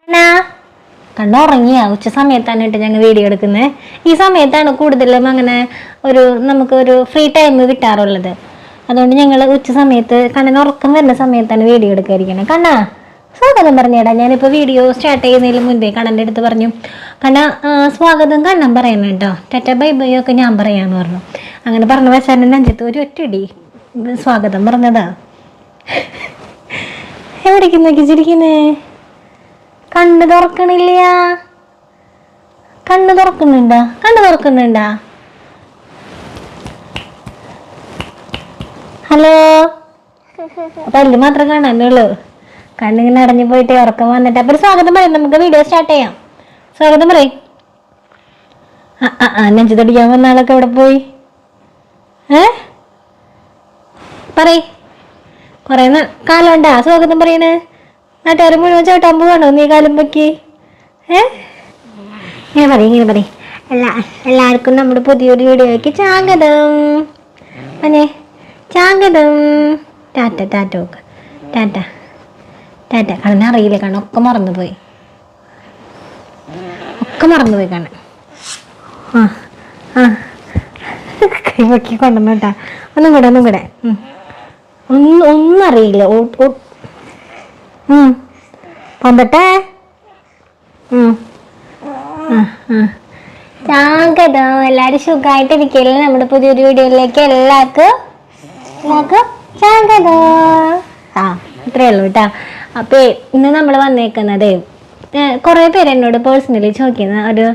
എന്നാ കണ്ണുറങ്ങിയ ഉച്ച സമയത്താണ് കേട്ടോ ഞങ്ങൾ വീഡിയോ എടുക്കുന്നത്. ഈ സമയത്താണ് കൂടുതലും അങ്ങനെ നമുക്കൊരു ഫ്രീ ടൈം കിട്ടാറുള്ളത്. അതുകൊണ്ട് ഞങ്ങൾ ഉച്ച സമയത്ത് കണ്ണന് ഉറക്കം വരുന്ന സമയത്താണ് വീഡിയോ എടുക്കാതിരിക്കുന്നത്. കണ്ണാ സ്വാഗതം പറഞ്ഞേടാ. ഞാനിപ്പോൾ വീഡിയോ സ്റ്റാർട്ട് ചെയ്യുന്നതിന് മുൻപേ കണ്ണൻ്റെ അടുത്ത് പറഞ്ഞു, കണ്ണ സ്വാഗതം കണ്ണൻ പറയണം കേട്ടോ, ടാറ്റ ബൈ ബൈ ഒക്കെ ഞാൻ പറയാമെന്ന് പറഞ്ഞു. അങ്ങനെ പറഞ്ഞു വെച്ചാൽ നെഞ്ചത്ത് ഒരു ഒറ്റടി സ്വാഗതം പറഞ്ഞതാ. എവിടേക്ക് നോക്കി ചിരിക്കുന്നേ? കണ്ണ് തുറക്കണില്ല. കണ്ണ് തുറക്കുന്നുണ്ടാ? ഹലോ. പല്ല് മാത്രം കാണാനുള്ളൂ. കണ്ണിങ്ങനെ അടഞ്ഞു പോയിട്ട് ഉറക്കം വന്നിട്ട്. അപ്പൊ സ്വാഗതം പറയും, നമുക്ക് വീഡിയോ സ്റ്റാർട്ട് ചെയ്യാം. സ്വാഗതം പറയും. നെഞ്ചു തൊടിക്കാൻ വന്ന ആളൊക്കെ എവിടെ പോയി? പറയ്. കൊറേ കാലമുണ്ടാ സ്വാഗതം പറയണ്? നാട്ടുകാർ മുഴുവൻ ചവിട്ടാൻ പോവാണോ നീ കാലം പൊക്കി? ഇങ്ങനെ പറയും. എല്ലാവർക്കും നമ്മുടെ പുതിയൊരു വീഡിയോയ്ക്ക് സ്വാഗതം. അനെ സ്വാഗതം. ടാറ്റ ടാറ്റ ഒക്കെ ടാറ്റ ടാറ്റ. കണ്ണൻ അറിയില്ല, കണ്ണൻ ഒക്കെ മറന്നുപോയി കണ്ണൻ. കൈ പൊക്കി കൊണ്ടുവന്നു കേട്ടാ. ഒന്നും കൂടെ ഒന്നും അറിയില്ല. പൊന്തട്ടെ. സ്വാഗതം. എല്ലാരും സുഖമായിട്ടിരിക്കല്ലേ? നമ്മുടെ പുതിയൊരു വീഡിയോയിലേക്ക് എല്ലാവർക്കും സ്വാഗതം. ഇത്രയേ ഉള്ളൂ കേട്ടാ. അപ്പൊ ഇന്ന് നമ്മൾ വന്നേക്കുന്നത്, കുറേ പേര് എന്നോട് പേഴ്സണലി ചോദിക്കുന്ന ഒരു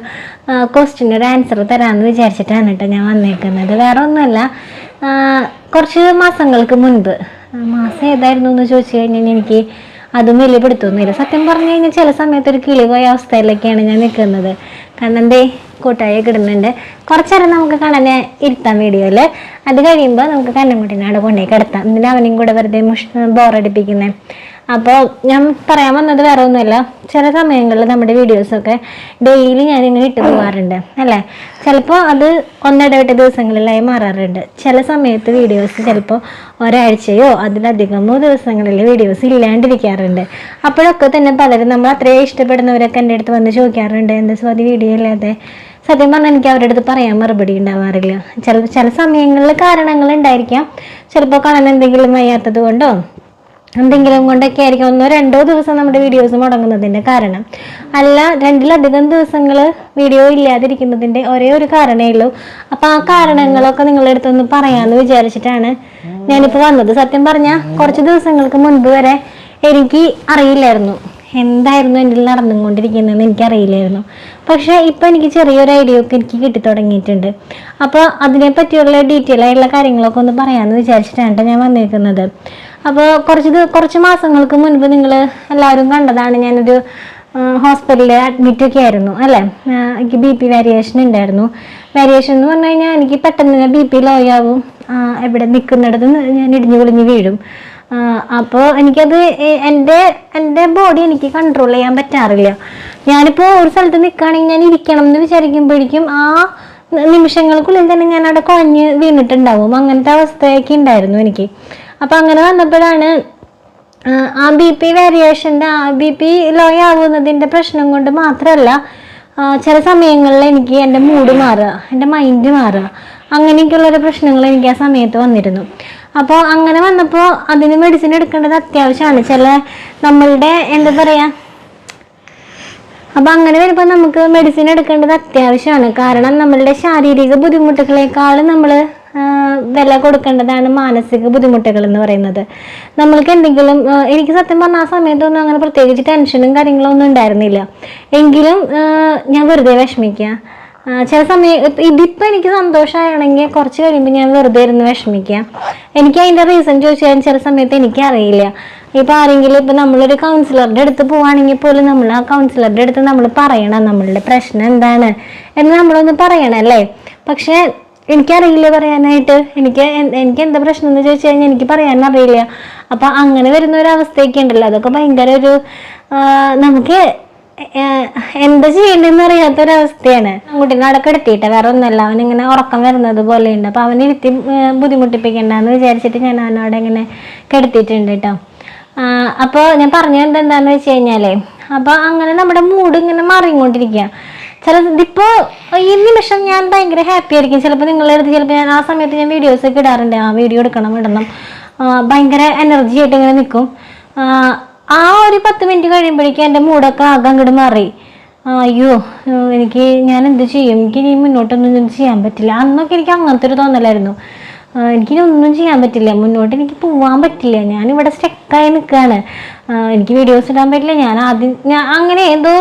ക്വസ്റ്റ്യന് ഒരു ആൻസർ തരാമെന്ന് വിചാരിച്ചിട്ടാണ് കേട്ടോ ഞാൻ വന്നേക്കുന്നത്. വേറെ ഒന്നുമല്ല, കുറച്ച് മാസങ്ങൾക്ക് മുൻപ്, മാസം ഏതായിരുന്നു എന്ന് ചോദിച്ചു കഴിഞ്ഞാൽ എനിക്ക് അതും വലിയ പിടുത്തൊന്നുമില്ല. സത്യം പറഞ്ഞു കഴിഞ്ഞാൽ ചില സമയത്ത് ഒരു കിളി പോയ അവസ്ഥയിലൊക്കെയാണ് ഞാൻ നിൽക്കുന്നത്. കണ്ണൻ്റെ കൂട്ടായൊക്കെ ഇടുന്നുണ്ട്. കുറച്ചേരം നമുക്ക് കണ്ണനെ ഇരുത്താം വീഡിയോയിൽ. അത് കഴിയുമ്പോൾ നമുക്ക് കണ്ണൻകുട്ടീനെ അവിടെ കൊണ്ടുപോയി കിടത്താം. എന്നിട്ട് അവനെയും കൂടെ വെറുതെ ബോറടിപ്പിക്കുന്നത്. അപ്പോൾ ഞാൻ പറയാൻ വന്നത് വേറെ ഒന്നുമല്ല, ചില സമയങ്ങളിൽ നമ്മുടെ വീഡിയോസൊക്കെ ഡെയിലി ഞാനിങ്ങനെ ഇട്ട് പോകാറുണ്ട് അല്ലേ. ചിലപ്പോൾ അത് ഒന്നിടവിട്ട ദിവസങ്ങളിലായി മാറാറുണ്ട്. ചില സമയത്ത് വീഡിയോസ് ചിലപ്പോൾ ഒരാഴ്ചയോ അതിലധികമോ ദിവസങ്ങളിൽ വീഡിയോസ് ഇല്ലാണ്ടിരിക്കാറുണ്ട്. അപ്പോഴൊക്കെ തന്നെ പലരും, നമ്മൾ അത്രയും ഇഷ്ടപ്പെടുന്നവരൊക്കെ എൻ്റെ അടുത്ത് വന്ന് ചോദിക്കാറുണ്ട്, എന്താ സ്വാതി വീഡിയോ ഇല്ലാതെ. സത്യം പറഞ്ഞാൽ എനിക്ക് അവരുടെ അടുത്ത് പറയാൻ മറുപടി ഉണ്ടാവാറില്ല. ചില സമയങ്ങളിൽ കാരണങ്ങൾ ഉണ്ടായിരിക്കാം. ചിലപ്പോൾ കാണാൻ എന്തെങ്കിലും വയ്യാത്തത് കൊണ്ടോ എന്തെങ്കിലും കൊണ്ടൊക്കെ ആയിരിക്കും 1-2 ദിവസം നമ്മുടെ വീഡിയോസ് മുടങ്ങുന്നതിൻ്റെ കാരണം. അല്ല, 2-ലധികം ദിവസങ്ങൾ വീഡിയോ ഇല്ലാതിരിക്കുന്നതിൻ്റെ ഒരേ ഒരു കാരണമേ ഉള്ളൂ. അപ്പോൾ ആ കാരണങ്ങളൊക്കെ നിങ്ങളുടെ അടുത്തൊന്ന് പറയാമെന്ന് വിചാരിച്ചിട്ടാണ് ഞാനിപ്പോൾ വന്നത്. സത്യം പറഞ്ഞാൽ കുറച്ച് ദിവസങ്ങൾക്ക് മുൻപ് വരെ എനിക്ക് അറിയില്ലായിരുന്നു എന്തായിരുന്നു എൻ്റെ നടന്നുകൊണ്ടിരിക്കുന്നതെന്ന് എനിക്കറിയില്ലായിരുന്നു. പക്ഷേ ഇപ്പോൾ എനിക്ക് ചെറിയൊരു ഐഡിയ ഒക്കെ എനിക്ക് കിട്ടി തുടങ്ങിയിട്ടുണ്ട്. അപ്പോൾ അതിനെപ്പറ്റിയുള്ള ഡീറ്റെയിൽ ആയിട്ടുള്ള കാര്യങ്ങളൊക്കെ ഒന്ന് പറയാമെന്ന് വിചാരിച്ചിട്ടാണ് ഞാൻ വന്നിരിക്കുന്നത്. അപ്പോൾ കുറച്ച് മാസങ്ങൾക്ക് മുൻപ് നിങ്ങൾ എല്ലാവരും കണ്ടതാണ്, ഞാനൊരു ഹോസ്പിറ്റലിൽ അഡ്മിറ്റൊക്കെ ആയിരുന്നു അല്ലേ. എനിക്ക് BP വേരിയേഷൻ ഉണ്ടായിരുന്നു. വേരിയേഷൻ എന്ന് പറഞ്ഞു കഴിഞ്ഞാൽ എനിക്ക് പെട്ടെന്ന് BP ലോ ആവും, എവിടെ നിൽക്കുന്നിടത്ത് ഞാൻ ഇടിഞ്ഞു പൊളിഞ്ഞ് വീഴും. അപ്പോൾ എനിക്കത് എൻ്റെ ബോഡി എനിക്ക് കൺട്രോൾ ചെയ്യാൻ പറ്റാറില്ല. ഞാനിപ്പോൾ ഒരു സ്ഥലത്ത് നിൽക്കുകയാണെങ്കിൽ ഞാൻ ഇരിക്കണം എന്ന് വിചാരിക്കുമ്പോഴേക്കും ആ നിമിഷങ്ങൾക്കുള്ളിൽ തന്നെ ഞാൻ അവിടെ കുഴഞ്ഞ് വീണിട്ടുണ്ടാവും. അങ്ങനത്തെ അവസ്ഥയൊക്കെ ഉണ്ടായിരുന്നു എനിക്ക്. അപ്പം അങ്ങനെ വന്നപ്പോഴാണ് ആ BP വേരിയേഷൻ്റെ BP ലോ ആവുന്നതിൻ്റെ പ്രശ്നം കൊണ്ട് മാത്രമല്ല, ചില സമയങ്ങളിൽ എനിക്ക് എൻ്റെ മൂഡ് മാറുക, എൻ്റെ മൈൻഡ് മാറുക, അങ്ങനെയൊക്കെയുള്ളൊരു പ്രശ്നങ്ങൾ എനിക്ക് ആ സമയത്ത് വന്നിരുന്നു. അപ്പോൾ അങ്ങനെ വന്നപ്പോൾ അതിന് മെഡിസിൻ എടുക്കേണ്ടത് അത്യാവശ്യമാണ്. നമ്മളുടെ എന്താ പറയുക, അപ്പം അങ്ങനെ വരുമ്പോൾ നമുക്ക് മെഡിസിൻ എടുക്കേണ്ടത് അത്യാവശ്യമാണ്. കാരണം നമ്മളുടെ ശാരീരിക ബുദ്ധിമുട്ടുകളെക്കാളും നമ്മൾ വില കൊടുക്കേണ്ടതാണ് മാനസിക ബുദ്ധിമുട്ടുകൾ എന്ന് പറയുന്നത്. നമ്മൾക്ക് എന്തെങ്കിലും, എനിക്ക് സത്യം പറഞ്ഞാൽ ആ സമയത്തൊന്നും അങ്ങനെ പ്രത്യേകിച്ച് ടെൻഷനും കാര്യങ്ങളൊന്നും ഉണ്ടായിരുന്നില്ല. എങ്കിലും ഞാൻ വെറുതെ വിഷമിക്കുക. ചില സമയം ഇതിപ്പോൾ എനിക്ക് സന്തോഷമാണെങ്കിൽ കുറച്ച് കഴിയുമ്പോൾ ഞാൻ വെറുതെ ഇരുന്ന് വിഷമിക്കുക. എനിക്ക് അതിൻ്റെ റീസൺ ചോദിച്ചാൽ ചില സമയത്ത് എനിക്കറിയില്ല. ഇപ്പോൾ ആരെങ്കിലും, ഇപ്പോൾ നമ്മളൊരു കൗൺസിലറുടെ അടുത്ത് പോവുകയാണെങ്കിൽ പോലും നമ്മൾ ആ കൗൺസിലറുടെ അടുത്ത് നമ്മൾ പറയണം നമ്മളുടെ പ്രശ്നം എന്താണ് എന്ന് നമ്മളൊന്ന് പറയണം അല്ലേ. പക്ഷേ എനിക്കറിയില്ല പറയാനായിട്ട്. എനിക്ക് എന്താ പ്രശ്നം എന്ന് ചോദിച്ചു കഴിഞ്ഞാൽ എനിക്ക് പറയാനറിയില്ല. അപ്പം അങ്ങനെ വരുന്ന ഒരു അവസ്ഥയൊക്കെ ഉണ്ടല്ലോ, അതൊക്കെ ഭയങ്കര ഒരു നമുക്ക് എന്താ ചെയ്യേണ്ടതെന്ന് അറിയാത്തൊരവസ്ഥയാണ്. കുട്ടീനെ അവിടെ കിടത്തിയിട്ട് വേറെ ഒന്നുമല്ല, അവനിങ്ങനെ ഉറക്കം വരുന്നത് പോലെയുണ്ട്. അപ്പോൾ അവനിരുത്തി ബുദ്ധിമുട്ടിപ്പിക്കണ്ടെന്ന് വിചാരിച്ചിട്ട് ഞാൻ അവനോടെ ഇങ്ങനെ കിടത്തിയിട്ടുണ്ട് കേട്ടോ. അപ്പോൾ ഞാൻ പറഞ്ഞത് എന്താണെന്ന് വെച്ച് കഴിഞ്ഞാൽ, അപ്പോൾ അങ്ങനെ നമ്മുടെ മൂഡ് ഇങ്ങനെ മാറിക്കൊണ്ടിരിക്കുക. ഇതിപ്പോൾ ഈ നിമിഷം ഞാൻ ഭയങ്കര ഹാപ്പി ആയിരിക്കും. ചിലപ്പോൾ നിങ്ങളുടെ അടുത്ത് ചിലപ്പോൾ ഞാൻ ആ സമയത്ത് ഞാൻ വീഡിയോസൊക്കെ ഇടാറുണ്ട്, ആ വീഡിയോ എടുക്കണം ഇടണം, ഭയങ്കര എനർജി ആയിട്ട് ഇങ്ങനെ നിൽക്കും. ആ ഒരു 10 മിനിറ്റ് കഴിയുമ്പോഴേക്കും എൻ്റെ മൂഡൊക്കെ ആകെ അങ്ങോട്ട് മാറി. അയ്യോ ഞാൻ എന്ത് ചെയ്യും, എനിക്ക് ഇനി മുന്നോട്ടൊന്നും ചെയ്യാൻ പറ്റില്ല. അന്നൊക്കെ എനിക്ക് അങ്ങനത്തെ ഒരു തോന്നലായിരുന്നു, എനിക്കിനി ഒന്നും ചെയ്യാൻ പറ്റില്ല, മുന്നോട്ട് എനിക്ക് പോകാൻ പറ്റില്ല, ഞാനിവിടെ സ്റ്റക്കായി നിൽക്കുകയാണ്, എനിക്ക് വീഡിയോസ് ഇടാൻ പറ്റില്ല. ഞാൻ അങ്ങനെ എന്തോ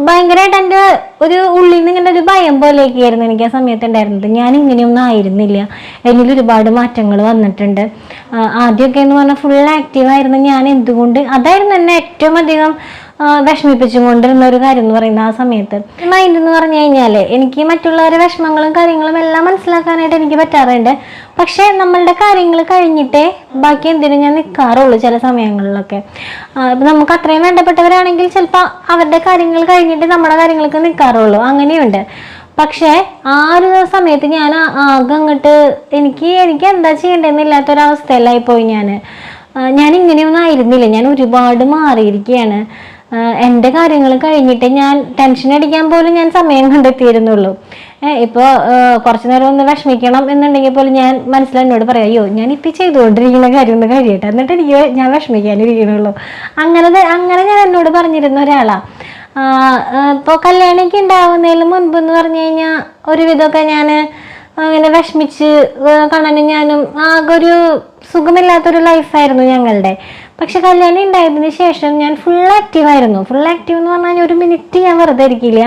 ഭയങ്കരമായിട്ട് എൻ്റെ ഒരു ഉള്ളിൽ നിന്ന് ഇങ്ങനെ ഒരു ഭയം പോലെയൊക്കെ ആയിരുന്നു എനിക്ക് ആ സമയത്ത് ഉണ്ടായിരുന്നത്. ഞാൻ ഇങ്ങനെയൊന്നും ആയിരുന്നില്ല, എന്നിൽ ഒരുപാട് മാറ്റങ്ങൾ വന്നിട്ടുണ്ട്. ആദ്യമൊക്കെ എന്ന് പറഞ്ഞാൽ ഫുൾ ആക്റ്റീവായിരുന്നു ഞാൻ. എന്തുകൊണ്ട് അതായിരുന്നു എന്നെ ഏറ്റവും അധികം വിഷമിപ്പിച്ചും കൊണ്ടിരുന്ന ഒരു കാര്യം എന്ന് പറയുന്നത് ആ സമയത്ത്. മൈൻഡ് എന്ന് പറഞ്ഞു കഴിഞ്ഞാൽ എനിക്ക് മറ്റുള്ളവരുടെ വിഷമങ്ങളും കാര്യങ്ങളും എല്ലാം മനസ്സിലാക്കാനായിട്ട് എനിക്ക് പറ്റാറുണ്ട്. പക്ഷേ നമ്മളുടെ കാര്യങ്ങൾ കഴിഞ്ഞിട്ടേ ബാക്കി എന്തിനും ഞാൻ നിൽക്കാറുള്ളൂ ചില സമയങ്ങളിലൊക്കെ. ഇപ്പം നമുക്ക് അത്രയും വേണ്ടപ്പെട്ടവരാണെങ്കിൽ ചിലപ്പോൾ അവരുടെ കാര്യങ്ങൾ കഴിഞ്ഞിട്ട് നമ്മുടെ കാര്യങ്ങൾക്ക് നിൽക്കാറുള്ളൂ, അങ്ങനെയുണ്ട്. പക്ഷേ ആ ഒരു സമയത്ത് ഞാൻ ആകെ അങ്ങോട്ട് എനിക്ക് എന്താ ചെയ്യേണ്ടതെന്നില്ലാത്തൊരവസ്ഥയിലായി പോയി. ഞാൻ ഇങ്ങനെയൊന്നും ആയിരുന്നില്ല, ഞാൻ ഒരുപാട് മാറിയിരിക്കുകയാണ്. എൻ്റെ കാര്യങ്ങൾ കഴിഞ്ഞിട്ട് ഞാൻ ടെൻഷൻ അടിക്കാൻ പോലും ഞാൻ സമയം കണ്ടെത്തിയിരുന്നുള്ളൂ. ഇപ്പോൾ കുറച്ച് നേരം ഒന്ന് വിഷമിക്കണം എന്നുണ്ടെങ്കിൽ പോലും ഞാൻ എന്നോട് പറയാം, അയ്യോ ഞാനിപ്പോൾ ചെയ്തുകൊണ്ടിരിക്കുന്ന കാര്യം ഒന്ന് കഴിയട്ടെ, എന്നിട്ട് ഞാൻ വിഷമിക്കാനിരിക്കണുള്ളൂ. അങ്ങനെ ഞാൻ എന്നോട് പറഞ്ഞിരുന്ന ഒരാളാണ്. ഇപ്പോൾ കല്യാണമൊക്കെ ഉണ്ടാവുന്നതിന് മുൻപ് എന്ന് പറഞ്ഞു കഴിഞ്ഞാൽ ഒരുവിധമൊക്കെ ഞാൻ അങ്ങനെ വിഷമിച്ച് കാണാനും ഞാനും ആകെ ഒരു സുഖമില്ലാത്തൊരു ലൈഫായിരുന്നു ഞങ്ങളുടെ. പക്ഷെ കല്യാണം ഉണ്ടായതിനു ശേഷം ഞാൻ ഫുൾ ആക്റ്റീവായിരുന്നു. ഫുൾ ആക്റ്റീവ് എന്ന് പറഞ്ഞാൽ ഒരു മിനിറ്റ് ഞാൻ വെറുതെ ഇരിക്കില്ല,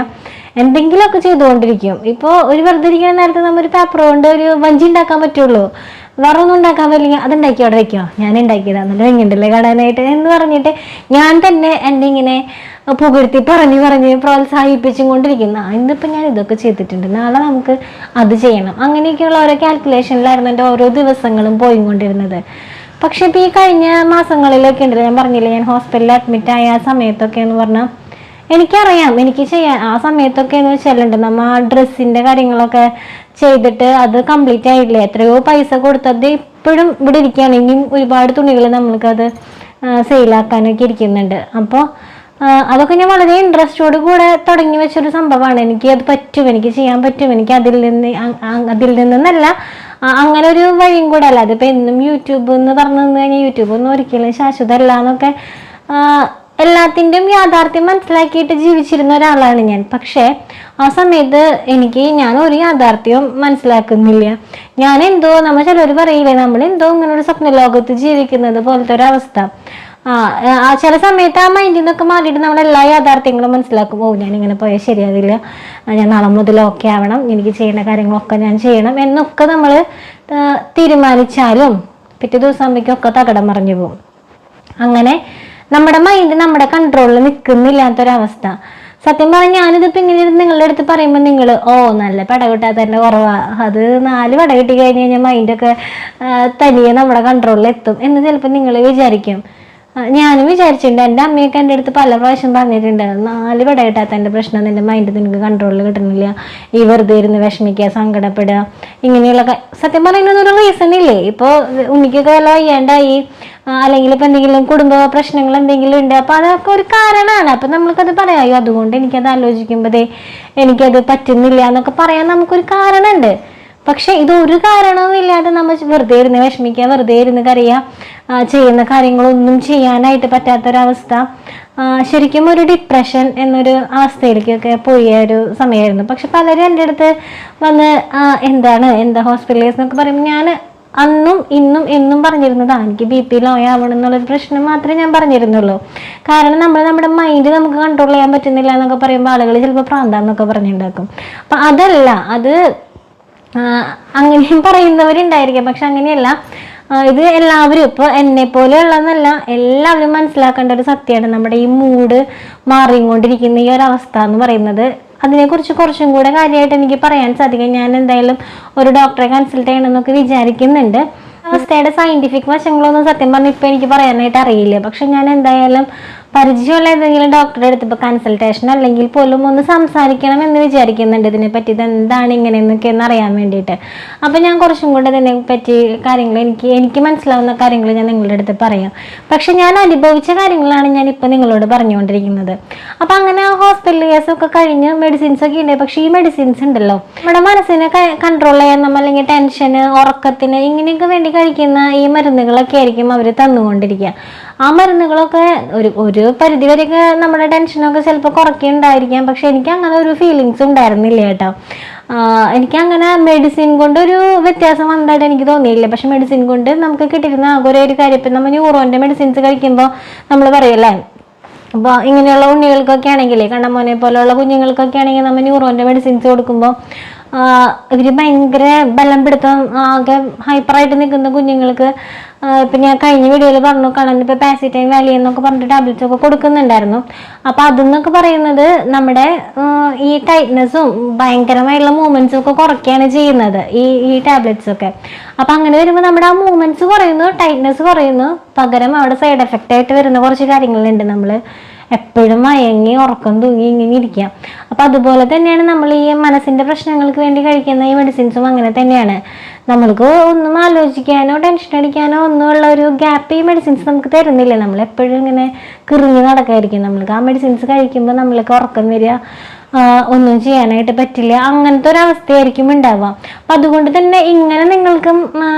എന്തെങ്കിലുമൊക്കെ ചെയ്തുകൊണ്ടിരിക്കും. ഇപ്പോൾ ഒരു വെറുതെ ഇരിക്കുന്ന നേരത്തെ നമ്മൊരു പേപ്പർ കൊണ്ട് ഒരു വഞ്ചി ഉണ്ടാക്കാൻ പറ്റുള്ളൂ, വേറെ ഒന്നും ഉണ്ടാക്കാൻ പറ്റില്ലെങ്കിൽ അതുണ്ടാക്കി അവിടെ വയ്ക്കോ, ഞാൻ ഉണ്ടാക്കിയതാണ് നല്ല ഭംഗിയുണ്ടല്ലേ കാണാനായിട്ട് എന്ന് പറഞ്ഞിട്ട് ഞാൻ തന്നെ എന്നെ ഇങ്ങനെ പുകഴ്ത്തി പറഞ്ഞ് പ്രോത്സാഹിപ്പിച്ചും കൊണ്ടിരിക്കുന്ന. ഇന്നിപ്പോൾ ഞാൻ ഇതൊക്കെ ചെയ്തിട്ടുണ്ട്, നാളെ നമുക്ക് അത് ചെയ്യണം, അങ്ങനെയൊക്കെയുള്ള ഓരോ കാൽക്കുലേഷനിലായിരുന്നു എൻ്റെ ഓരോ ദിവസങ്ങളും പോയിക്കൊണ്ടിരുന്നത്. പക്ഷെ ഇപ്പോൾ ഈ കഴിഞ്ഞ മാസങ്ങളിലൊക്കെ ഉണ്ടല്ലോ, ഞാൻ പറഞ്ഞില്ലേ ഞാൻ ഹോസ്പിറ്റലിൽ അഡ്മിറ്റ് ആയ ആ സമയത്തൊക്കെ എന്ന് പറഞ്ഞാൽ എനിക്കറിയാം എനിക്ക് ചെയ്യാൻ. ആ സമയത്തൊക്കെ എന്ന് വെച്ചാലുണ്ട് നമ്മൾ ആ ഡ്രസ്സിൻ്റെ കാര്യങ്ങളൊക്കെ ചെയ്തിട്ട് അത് കംപ്ലീറ്റ് ആയില്ലേ, എത്രയോ പൈസ കൊടുത്തത് ഇപ്പോഴും ഇവിടെ ഇരിക്കുകയാണെങ്കിൽ ഒരുപാട് തുണികൾ നമ്മൾക്കത് സെയിലാക്കാനൊക്കെ ഇരിക്കുന്നുണ്ട്. അപ്പോൾ അതൊക്കെ ഞാൻ വളരെ ഇൻട്രസ്റ്റോട് കൂടെ തുടങ്ങി വെച്ചൊരു സംഭവമാണ്. എനിക്ക് അത് പറ്റും, എനിക്ക് ചെയ്യാൻ പറ്റും, എനിക്ക് അതിൽ നിന്നല്ല അങ്ങനെ ഒരു വഴിയും കൂടെ അല്ല. അതിപ്പോൾ എന്നും യൂട്യൂബ് എന്ന് പറഞ്ഞു തന്നു കഴിഞ്ഞാൽ യൂട്യൂബ് ഒന്നും ഒരിക്കലും ശാശ്വതമല്ല എന്നൊക്കെ എല്ലാത്തിൻ്റെയും യാഥാർത്ഥ്യം മനസ്സിലാക്കിയിട്ട് ജീവിച്ചിരുന്ന ഒരാളാണ് ഞാൻ. പക്ഷേ ആ സമയത്ത് ഞാൻ ഒരു യാഥാർത്ഥ്യവും മനസ്സിലാക്കുന്നില്ല. നമ്മൾ ചിലർ പറയില്ലേ, നമ്മളെന്തോ ഇങ്ങനെ ഒരു സ്വപ്ന ലോകത്ത് ജീവിക്കുന്നത് പോലത്തെ ഒരവസ്ഥ. ചില സമയത്ത് ആ മൈൻഡിൽ നിന്നൊക്കെ മാറിയിട്ട് നമ്മൾ എല്ലാ യാഥാർത്ഥ്യങ്ങളും മനസ്സിലാക്കും. ഞാനിങ്ങനെ പോയാൽ ശരിയാവില്ല, ഞാൻ നാളെ മുതൽ ഓക്കെ ആവണം, എനിക്ക് ചെയ്യുന്ന കാര്യങ്ങളൊക്കെ ഞാൻ ചെയ്യണം എന്നൊക്കെ നമ്മൾ തീരുമാനിച്ചാലും പിറ്റേ ദിവസം ആകുമ്പോഴേക്കൊക്കെ തകടം മറിഞ്ഞു പോകും. അങ്ങനെ നമ്മുടെ മൈൻഡ് നമ്മുടെ കൺട്രോളിൽ നിൽക്കുന്നില്ലാത്തൊരവസ്ഥ. സത്യം പറഞ്ഞാൽ ഞാനിതിപ്പോൾ ഇങ്ങനെ നിങ്ങളുടെ അടുത്ത് പറയുമ്പോൾ നിങ്ങൾ നല്ല പട കിട്ടാത്ത തന്നെ കുറവാ, അത് 4 പട കിട്ടി കഴിഞ്ഞ് കഴിഞ്ഞാൽ മൈൻഡൊക്കെ തനിയെ നമ്മുടെ കൺട്രോളിൽ എത്തും എന്ന് ചിലപ്പോൾ നിങ്ങൾ വിചാരിക്കും. ഞാനും വിചാരിച്ചിട്ടുണ്ട്. എൻ്റെ അമ്മയൊക്കെ എൻ്റെ അടുത്ത് പല പ്രാവശ്യം പറഞ്ഞിട്ടുണ്ട്, 4 പട കിട്ടാത്ത എൻ്റെ പ്രശ്നം, നിൻ്റെ മൈൻഡ് നിനക്ക് കൺട്രോളിൽ കിട്ടുന്നില്ല, ഈ വെറുതെ ഇരുന്ന് വിഷമിക്കുക, സങ്കടപ്പെടുക, ഇങ്ങനെയുള്ള സത്യം പറയുന്നതൊരു റീസൺ ഇല്ലേ. ഇപ്പോൾ ഉണ്ണിക്കൊക്കെ വല്ല വയ്യാണ്ടായി അല്ലെങ്കിൽ ഇപ്പോൾ എന്തെങ്കിലും കുടുംബ പ്രശ്നങ്ങൾ എന്തെങ്കിലും ഉണ്ട്, അപ്പോൾ അതൊക്കെ ഒരു കാരണമാണ്. അപ്പം നമ്മൾക്കത് പറയാമോ, അതുകൊണ്ട് എനിക്കത് ആലോചിക്കുമ്പോഴേ എനിക്കത് പറ്റുന്നില്ല എന്നൊക്കെ പറയാൻ നമുക്കൊരു കാരണമുണ്ട്. പക്ഷെ ഇതൊരു കാരണവും ഇല്ലാതെ നമ്മൾ വെറുതെ ഇരുന്ന് വിഷമിക്കുക, വെറുതെ ഇരുന്ന് കരയുക, ചെയ്യുന്ന കാര്യങ്ങളൊന്നും ചെയ്യാനായിട്ട് പറ്റാത്തൊരവസ്ഥ, ശരിക്കും ഒരു ഡിപ്രഷൻ എന്നൊരു അവസ്ഥയിലേക്കൊക്കെ പോയ ഒരു സമയമായിരുന്നു. പക്ഷെ പലരും എൻ്റെ അടുത്ത് വന്ന് എന്താ ഹോസ്പിറ്റൽ കേസ് എന്നൊക്കെ പറയുമ്പോൾ ഞാൻ അന്നും ഇന്നും എന്നും പറഞ്ഞിരുന്നതാണ് എനിക്ക് BP ലോ ആവണം എന്നുള്ളൊരു പ്രശ്നം മാത്രമേ ഞാൻ പറഞ്ഞിരുന്നുള്ളൂ. കാരണം നമ്മുടെ മൈൻഡ് നമുക്ക് കൺട്രോൾ ചെയ്യാൻ പറ്റുന്നില്ല എന്നൊക്കെ പറയുമ്പോൾ ആളുകൾ ചിലപ്പോൾ പ്രാന്താന്നൊക്കെ പറഞ്ഞുണ്ടാക്കും. അപ്പം അതല്ല, അത് അങ്ങനെയും പറയുന്നവരുണ്ടായിരിക്കാം. പക്ഷെ അങ്ങനെയല്ല, ഇത് എല്ലാവരും ഇപ്പോൾ എന്നെ പോലെയുള്ളതെന്നല്ല, എല്ലാവരും മനസ്സിലാക്കേണ്ട ഒരു സത്യമാണ്. നമ്മുടെ ഈ മൂഡ് മാറിക്കൊണ്ടിരിക്കുന്ന ഈ ഒരു അവസ്ഥ എന്ന് പറയുന്നത്, അതിനെക്കുറിച്ച് കുറച്ചും കൂടെ കാര്യമായിട്ട് എനിക്ക് പറയാൻ സാധിക്കും. ഞാൻ എന്തായാലും ഒരു ഡോക്ടറെ കൺസൾട്ട് ചെയ്യണമെന്നൊക്കെ വിചാരിക്കുന്നുണ്ട്. അവസ്ഥയുടെ സയൻറ്റിഫിക് വശങ്ങളൊന്നും സത്യം പറഞ്ഞാൽ ഇപ്പം എനിക്ക് പറയാനായിട്ട് അറിയില്ല. പക്ഷെ ഞാൻ എന്തായാലും പരിചയമുള്ള ഏതെങ്കിലും ഡോക്ടറെ അടുത്ത് ഇപ്പോൾ കൺസൾട്ടേഷൻ അല്ലെങ്കിൽ പോലും ഒന്ന് സംസാരിക്കണം എന്ന് വിചാരിക്കുന്നുണ്ട് ഇതിനെ പറ്റി, ഇതെന്താണ് ഇങ്ങനെയെന്നൊക്കെ ഒന്ന് അറിയാൻ വേണ്ടിയിട്ട്. അപ്പോൾ ഞാൻ കുറച്ചും കൂടെ ഇതിനെ പറ്റി കാര്യങ്ങൾ എനിക്ക് മനസ്സിലാവുന്ന കാര്യങ്ങൾ ഞാൻ നിങ്ങളുടെ അടുത്ത് പറയാം. പക്ഷെ ഞാൻ അനുഭവിച്ച കാര്യങ്ങളാണ് ഞാൻ ഇപ്പോൾ നിങ്ങളോട് പറഞ്ഞുകൊണ്ടിരിക്കുന്നത്. അപ്പോൾ അങ്ങനെ ഹോസ്പിറ്റൽ കേസൊക്കെ കഴിഞ്ഞ് മെഡിസിൻസ് ഒക്കെ ഉണ്ട്. പക്ഷേ ഈ മെഡിസിൻസ് ഉണ്ടല്ലോ നമ്മുടെ മനസ്സിനെ കൺട്രോൾ ചെയ്യാൻ നമ്മൾ അല്ലെങ്കിൽ ടെൻഷന്, ഉറക്കത്തിന് ഇങ്ങനെയൊക്കെ വേണ്ടി കഴിക്കുന്ന ഈ മരുന്നുകളൊക്കെ ആയിരിക്കും അവർ തന്നുകൊണ്ടിരിക്കുക. ആ മരുന്നുകളൊക്കെ ഒരു പരിധി വരെയൊക്കെ നമ്മുടെ ടെൻഷനൊക്കെ ചിലപ്പോൾ കുറയ്ക്കുന്നുണ്ടായിരിക്കാം. പക്ഷെ എനിക്ക് അങ്ങനെ ഒരു ഫീലിങ്സ് ഉണ്ടായിരുന്നില്ല കേട്ടോ. എനിക്കങ്ങനെ മെഡിസിൻ കൊണ്ട് ഒരു വ്യത്യാസം വന്നതായിട്ട് എനിക്ക് തോന്നിയില്ല. പക്ഷെ മെഡിസിൻ കൊണ്ട് നമുക്ക് കിട്ടിയിരുന്ന ആകെ ഒരു കാര്യം, ഇപ്പം നമ്മൾ ന്യൂറോൻ്റെ മെഡിസിൻസ് കഴിക്കുമ്പോൾ നമ്മൾ പറയല്ലേ, അപ്പോൾ ഇങ്ങനെയുള്ള ഉണ്ണികൾക്കൊക്കെ ആണെങ്കിൽ, കണ്ണമോനെ പോലെയുള്ള കുഞ്ഞുങ്ങൾക്കൊക്കെ ആണെങ്കിൽ നമ്മൾ ന്യൂറോൻ്റെ മെഡിസിൻസ് കൊടുക്കുമ്പോൾ ഇവർ ഭയങ്കര ബലം പിടുത്തം ആകെ ഹൈപ്പറായിട്ട് നിൽക്കുന്ന കുഞ്ഞുങ്ങൾക്ക് ഇപ്പം ഞാൻ കഴിഞ്ഞ വീഡിയോയിൽ പറഞ്ഞു കാണാൻ ഇപ്പോൾ പാസിറ്റൈൻ വാലി എന്നൊക്കെ പറഞ്ഞിട്ട് ടാബ്ലറ്റ്സ് ഒക്കെ കൊടുക്കുന്നുണ്ടായിരുന്നു. അപ്പോൾ അതെന്നൊക്കെ പറയുന്നത് നമ്മുടെ ഈ ടൈറ്റ്നസ്സും ഭയങ്കരമായിട്ടുള്ള മൂവ്മെൻറ്റ്സും ഒക്കെ കുറയ്ക്കുകയാണ് ചെയ്യുന്നത് ഈ ടാബ്ലറ്റ്സ് ഒക്കെ. അപ്പം അങ്ങനെ വരുമ്പോൾ നമ്മുടെ ആ മൂവ്മെൻറ്റ്സ് കുറയുന്നു, ടൈറ്റ്നസ് കുറയുന്നു. പകരം അവിടെ സൈഡ് എഫക്റ്റ് ആയിട്ട് വരുന്ന കുറച്ച് കാര്യങ്ങളുണ്ട്. നമ്മൾ എപ്പോഴും മയങ്ങി ഉറക്കം തൂങ്ങി ഇങ്ങനെ ഇരിക്കുക. അപ്പം അതുപോലെ തന്നെയാണ് നമ്മൾ ഈ മനസ്സിൻ്റെ പ്രശ്നങ്ങൾക്ക് വേണ്ടി കഴിക്കുന്ന ഈ മെഡിസിൻസും അങ്ങനെ തന്നെയാണ്. നമ്മൾക്ക് ഒന്നും ആലോചിക്കാനോ ടെൻഷൻ അടിക്കാനോ ഒന്നുമുള്ള ഒരു ഗ്യാപ്പ് ഈ മെഡിസിൻസ് നമുക്ക് തരുന്നില്ല. നമ്മളെപ്പോഴും ഇങ്ങനെ കിറിഞ്ഞ് നടക്കായിരിക്കും. നമ്മൾക്ക് ആ മെഡിസിൻസ് കഴിക്കുമ്പോൾ നമ്മൾക്ക് ഉറക്കം വരിക, ഒന്നും ചെയ്യാനായിട്ട് പറ്റില്ല, അങ്ങനത്തെ ഒരു അവസ്ഥയായിരിക്കും ഉണ്ടാവുക. അപ്പം അതുകൊണ്ട് തന്നെ ഇങ്ങനെ നിങ്ങൾക്കും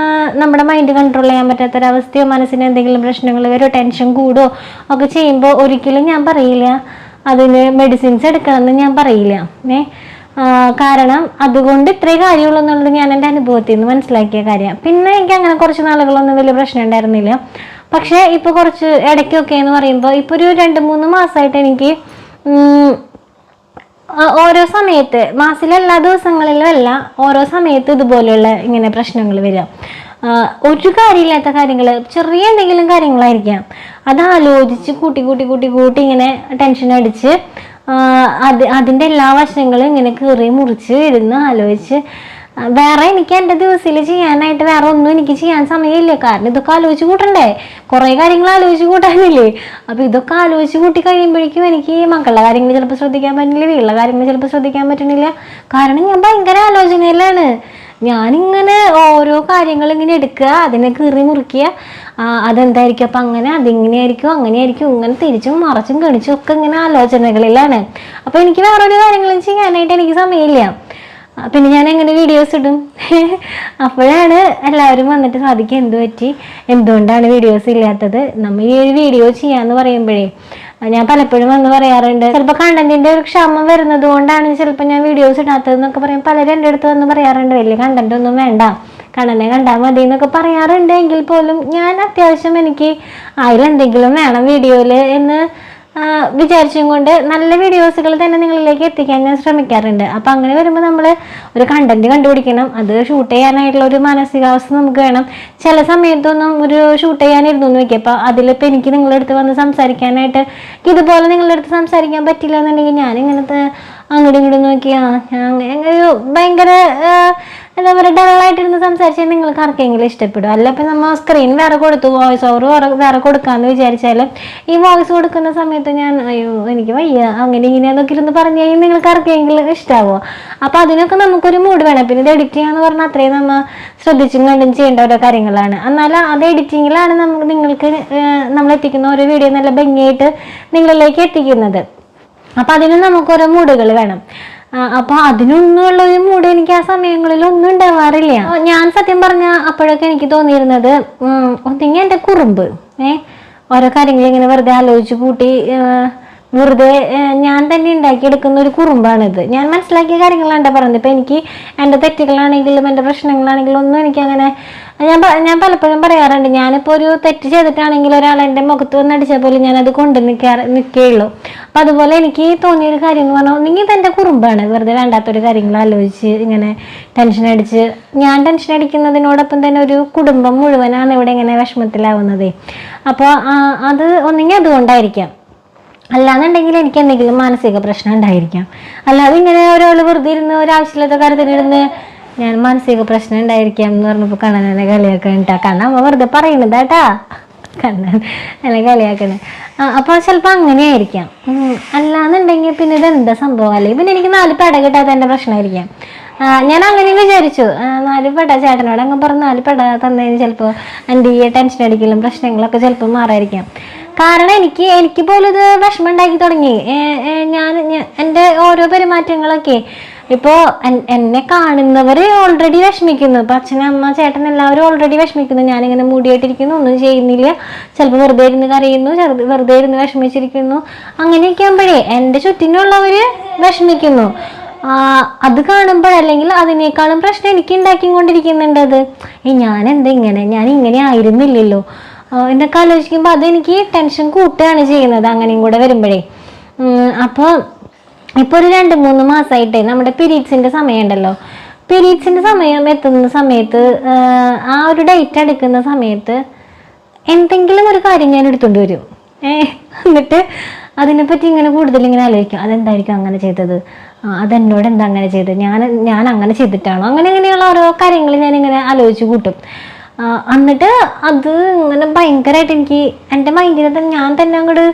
നമ്മുടെ മൈൻഡ് കൺട്രോൾ ചെയ്യാൻ പറ്റാത്തൊരവസ്ഥയോ മനസ്സിന് എന്തെങ്കിലും പ്രശ്നങ്ങൾ വരോ ടെൻഷൻ കൂടുകയോ ഒക്കെ ചെയ്യുമ്പോൾ ഒരിക്കലും ഞാൻ പറയില്ല അതിന് മെഡിസിൻസ് എടുക്കണമെന്ന് ഞാൻ പറയില്ല. കാരണം അതുകൊണ്ട് ഇത്രേ കാര്യമുള്ളൂ എന്നുള്ളത് ഞാൻ എൻ്റെ അനുഭവത്തിൽ നിന്ന് മനസ്സിലാക്കിയ കാര്യമാണ്. പിന്നെ എനിക്ക് അങ്ങനെ കുറച്ച് നാളുകളൊന്നും വലിയ പ്രശ്നം ഉണ്ടായിരുന്നില്ല. പക്ഷേ ഇപ്പോൾ കുറച്ച് ഇടയ്ക്കൊക്കെ എന്ന് പറയുമ്പോൾ ഇപ്പോൾ ഒരു 2-3 മാസമായിട്ട് എനിക്ക് ഓരോ സമയത്ത്, മാസത്തിലെ എല്ലാ ദിവസങ്ങളിലും അല്ല, ഓരോ സമയത്ത് ഇതുപോലെയുള്ള ഇങ്ങനെ പ്രശ്നങ്ങൾ വരിക. ഒരു കാര്യമില്ലാത്ത കാര്യങ്ങൾ, ചെറിയ എന്തെങ്കിലും കാര്യങ്ങളായിരിക്കാം, അത് ആലോചിച്ച് കൂട്ടി കൂട്ടി കൂട്ടി കൂട്ടി ഇങ്ങനെ ടെൻഷൻ അടിച്ച് അതിൻ്റെ എല്ലാ വശങ്ങളും ഇങ്ങനെ കീറി മുറിച്ച് ഇരുന്ന് ആലോചിച്ച് വേറെ എനിക്ക് എൻ്റെ ദിവസത്തിൽ ചെയ്യാനായിട്ട് വേറെ ഒന്നും എനിക്ക് ചെയ്യാൻ സമയമില്ല. കാരണം ഇതൊക്കെ ആലോചിച്ച് കൂട്ടണ്ടേ, കുറേ കാര്യങ്ങൾ ആലോചിച്ച് കൂട്ടാനില്ലേ. അപ്പോൾ ഇതൊക്കെ ആലോചിച്ച് കൂട്ടി കഴിയുമ്പോഴേക്കും എനിക്ക് മക്കളുടെ കാര്യങ്ങൾ ചിലപ്പോൾ ശ്രദ്ധിക്കാൻ പറ്റുന്നില്ല, വീട്ടിലെ കാര്യങ്ങൾ ചിലപ്പോൾ ശ്രദ്ധിക്കാൻ പറ്റുന്നില്ല. കാരണം ഞാൻ ഭയങ്കര ആലോചനയിലാണ്. ഞാനിങ്ങനെ ഓരോ കാര്യങ്ങൾ ഇങ്ങനെ എടുക്കുക, അതിനെ കീറി മുറിക്കുക, അതെന്തായിരിക്കും, അപ്പം അങ്ങനെ അതിങ്ങനെയായിരിക്കും, അങ്ങനെയായിരിക്കും, ഇങ്ങനെ തിരിച്ചും മറച്ചും കണിച്ചും ഒക്കെ ഇങ്ങനെ ആലോചനകളിലാണ്. അപ്പോൾ എനിക്ക് വേറൊരു കാര്യങ്ങളും ചെയ്യാനായിട്ട് എനിക്ക് സമയമില്ല. പിന്നെ ഞാൻ എങ്ങനെ വീഡിയോസ് ഇടും? അപ്പോഴാണ് എല്ലാവരും വന്നിട്ട് സാധിക്കും എന്ത് പറ്റി, എന്തുകൊണ്ടാണ് വീഡിയോസ് ഇല്ലാത്തത്, നമ്മൾ ഈ ഒരു വീഡിയോ ചെയ്യാന്ന് പറയുമ്പോഴേ ഞാൻ പലപ്പോഴും വന്ന് പറയാറുണ്ട്, ചിലപ്പോൾ കണ്ടന്റിന്റെ ഒരു ക്ഷമം വരുന്നത് കൊണ്ടാണ് ചിലപ്പോൾ ഞാൻ വീഡിയോസ് ഇടാത്തതെന്നൊക്കെ പറയും. പലരും എൻ്റെ അടുത്ത് വന്ന് പറയാറുണ്ട്, വലിയ കണ്ടന്റ് ഒന്നും വേണ്ട, കണ്ണനെ കണ്ടാൽ മതി എന്നൊക്കെ പറയാറുണ്ട്. എങ്കിൽ പോലും ഞാൻ അത്യാവശ്യം എനിക്ക് അതിലെന്തെങ്കിലും വേണം വീഡിയോയിൽ എന്ന് വിചാരിച്ചും കൊണ്ട് നല്ല വീഡിയോസുകൾ തന്നെ നിങ്ങളിലേക്ക് എത്തിക്കാൻ ഞാൻ ശ്രമിക്കാറുണ്ട്. അപ്പം അങ്ങനെ വരുമ്പോൾ നമ്മൾ ഒരു കണ്ടന്റ് കണ്ടുപിടിക്കണം, അത് ഷൂട്ട് ചെയ്യാനായിട്ടുള്ള ഒരു മാനസികാവസ്ഥ നമുക്ക് വേണം. ചില സമയത്തൊന്നും ഒരു ഷൂട്ട് ചെയ്യാനിരുന്നു എന്ന് വയ്ക്കുക, അപ്പോൾ അതിലിപ്പോൾ എനിക്ക് നിങ്ങളുടെ അടുത്ത് വന്ന് സംസാരിക്കാനായിട്ട് ഇതുപോലെ നിങ്ങളുടെ അടുത്ത് സംസാരിക്കാൻ പറ്റില്ല എന്നുണ്ടെങ്കിൽ ഞാനിങ്ങനത്തെ അങ്ങോട്ടും ഇങ്ങോട്ടും നോക്കിയാ ഒരു ഭയങ്കര എന്താ പറയുക ഡള്ളായിട്ടിരുന്ന് സംസാരിച്ചാൽ നിങ്ങൾക്ക് ആർക്കെങ്കിലും ഇഷ്ടപ്പെടും. അല്ല ഇപ്പം നമ്മൾ സ്ക്രീൻ വേറെ കൊടുത്തു, വോയിസ് ഓവർ വേറെ കൊടുക്കാമെന്ന് വിചാരിച്ചാൽ ഈ വോയിസ് കൊടുക്കുന്ന സമയത്ത് ഞാൻ അയ്യോ എനിക്ക് വയ്യ അങ്ങനെ ഇങ്ങനെയാന്നൊക്കെ ഇരുന്ന് പറഞ്ഞു കഴിഞ്ഞാൽ നിങ്ങൾക്ക് ആർക്കെങ്കിലും ഇഷ്ടമാവുമോ? അപ്പോൾ അതിനൊക്കെ നമുക്കൊരു മൂഡ് വേണം. പിന്നെ ഇത് എഡിറ്റ് ചെയ്യാന്ന് പറഞ്ഞാൽ അത്രയും നമ്മൾ ശ്രദ്ധിച്ചും കണ്ടും ചെയ്യേണ്ട ഓരോ കാര്യങ്ങളാണ്. എന്നാൽ അത് എഡിറ്റിങ്ങിലാണ് നിങ്ങൾക്ക് നമ്മൾ എത്തിക്കുന്ന ഓരോ വീഡിയോ നല്ല ഭംഗിയായിട്ട് നിങ്ങളിലേക്ക് എത്തിക്കുന്നത്. അപ്പം അതിന് നമുക്കോരോ മൂഡുകൾ വേണം. അപ്പോൾ അതിനൊന്നുമുള്ള ഒരു മൂഡ് എനിക്ക് ആ സമയങ്ങളിൽ ഒന്നും ഉണ്ടാവാറില്ല. ഞാൻ സത്യം പറഞ്ഞാൽ അപ്പോഴൊക്കെ എനിക്ക് തോന്നിയിരുന്നത് ഒന്നെങ്കിൽ എൻ്റെ കുറുമ്പ്, ഓരോ കാര്യങ്ങൾ ഇങ്ങനെ വെറുതെ ആലോചിച്ച് കൂട്ടി വെറുതെ ഞാൻ തന്നെ ഉണ്ടാക്കിയെടുക്കുന്ന ഒരു കുറുമ്പാണിത്. ഞാൻ മനസ്സിലാക്കിയ കാര്യങ്ങളാണ് പറയുന്നത്. ഇപ്പം എനിക്ക് എൻ്റെ തെറ്റുകളാണെങ്കിലും എൻ്റെ പ്രശ്നങ്ങളാണെങ്കിലും ഒന്നും എനിക്കങ്ങനെ ഞാൻ പലപ്പോഴും പറയാറുണ്ട്, ഞാനിപ്പോൾ ഒരു തെറ്റ് ചെയ്തിട്ടാണെങ്കിൽ ഒരാൾ എൻ്റെ മുഖത്ത് വന്ന് അടിച്ചാൽ പോലും ഞാനത് കൊണ്ട് നിൽക്കുകയുള്ളൂ. അപ്പം അതുപോലെ എനിക്ക് തോന്നിയൊരു കാര്യം എന്ന് പറഞ്ഞാൽ ഒന്നെങ്കിൽ ഇതെൻ്റെ കുറുമ്പാണ്, വെറുതെ വേണ്ടാത്തൊരു കാര്യങ്ങൾ ആലോചിച്ച് ഇങ്ങനെ ടെൻഷൻ അടിച്ച് ഞാൻ ടെൻഷൻ അടിക്കുന്നതിനോടൊപ്പം തന്നെ ഒരു കുടുംബം മുഴുവനാണ് ഇവിടെ ഇങ്ങനെ വിഷമത്തിലാവുന്നത്. അപ്പോൾ അത് ഒന്നെങ്കിൽ അതുകൊണ്ടായിരിക്കാം, അല്ലാന്നുണ്ടെങ്കിൽ എനിക്ക് എന്തെങ്കിലും മാനസിക പ്രശ്നം ഉണ്ടായിരിക്കാം. അല്ലാതെ ഇങ്ങനെ ഒരാൾ വെറുതെ ഇരുന്ന് ഒരാവശ്യമില്ലാത്ത കാര്യത്തിനിരുന്ന് ഞാൻ മാനസിക പ്രശ്നം ഉണ്ടായിരിക്കാം എന്ന് പറഞ്ഞപ്പോൾ കണ്ണനെ കളിയാക്കാൻ കാരണം അമ്മ വെറുതെ പറയുന്നത് കേട്ടാ. കണ്ണൻ അല്ലെ കളിയാക്കണേ. അപ്പോൾ ചിലപ്പോൾ അങ്ങനെയായിരിക്കാം. അല്ലാന്നുണ്ടെങ്കിൽ പിന്നെ ഇത് എന്താ സംഭവം, അല്ലെങ്കിൽ പിന്നെ എനിക്ക് 4 പെട കിട്ടാത്ത എൻ്റെ പ്രശ്നമായിരിക്കാം. ഞാൻ അങ്ങനെ വിചാരിച്ചു. 4 പെട ചേട്ടനോട് അങ്ങ് പറഞ്ഞ് 4 പെട തന്നതിന് ചിലപ്പോൾ എൻ്റെ ഈ ടെൻഷൻ അടിക്കലും പ്രശ്നങ്ങളൊക്കെ ചിലപ്പോൾ മാറായിരിക്കാം. കാരണം എനിക്ക് പോലും ഇത് വിഷമം ഉണ്ടാക്കി തുടങ്ങി. ഞാൻ എൻ്റെ ഓരോ പെരുമാറ്റങ്ങളൊക്കെ ഇപ്പോൾ എന്നെ കാണുന്നവർ ഓൾറെഡി വിഷമിക്കുന്നു. ഇപ്പം അച്ഛൻ, അമ്മ, ചേട്ടൻ എല്ലാവരും ഓൾറെഡി വിഷമിക്കുന്നു. ഞാനിങ്ങനെ മൂടിയായിട്ടിരിക്കുന്നു, ഒന്നും ചെയ്യുന്നില്ല, ചിലപ്പോൾ വെറുതെ ഇരുന്ന് കരയുന്നു, വെറുതെ ഇരുന്ന് വിഷമിച്ചിരിക്കുന്നു. അങ്ങനെയൊക്കെ ആകുമ്പോഴേ എൻ്റെ ചുറ്റിനുള്ളവർ വിഷമിക്കുന്നു. അത് കാണുമ്പോഴല്ലെങ്കിൽ അതിനേക്കാളും പ്രശ്നം എനിക്ക് ഉണ്ടാക്കിക്കൊണ്ടിരിക്കുന്നുണ്ട്. അത് ഞാനെന്താ ഇങ്ങനെ, ഞാൻ ഇങ്ങനെ ആയിരുന്നില്ലല്ലോ എന്നൊക്കെ ആലോചിക്കുമ്പോൾ അതെനിക്ക് ടെൻഷൻ കൂട്ടുകയാണ് ചെയ്യുന്നത്, അങ്ങനെയും കൂടെ വരുമ്പോഴേ. അപ്പോൾ ഇപ്പോൾ ഒരു 2-3 മാസമായിട്ട് നമ്മുടെ പീരീഡ്സിൻ്റെ സമയം ഉണ്ടല്ലോ, പീരീഡ്സിൻ്റെ സമയം എത്തുന്ന സമയത്ത്, ആ ഒരു ഡേറ്റ് എടുക്കുന്ന സമയത്ത് എന്തെങ്കിലും ഒരു കാര്യം ഞാൻ എടുത്തുകൊണ്ട് വരും. എന്നിട്ട് അതിനെപ്പറ്റി ഇങ്ങനെ കൂടുതൽ ഇങ്ങനെ ആലോചിക്കും. അതെന്തായിരിക്കും അങ്ങനെ ചെയ്തത്, അതെന്നോട് എന്താ അങ്ങനെ ചെയ്തത്, ഞാൻ അങ്ങനെ ചെയ്തിട്ടാണോ, അങ്ങനെയുള്ള ഓരോ കാര്യങ്ങൾ ഞാനിങ്ങനെ ആലോചിച്ച് കൂട്ടും. എന്നിട്ട് അത് ഇങ്ങനെ ഭയങ്കരമായിട്ട് എനിക്ക് എൻ്റെ മൈൻഡിനെ തന്നെ ഞാൻ തന്നെ അങ്ങോട്ട്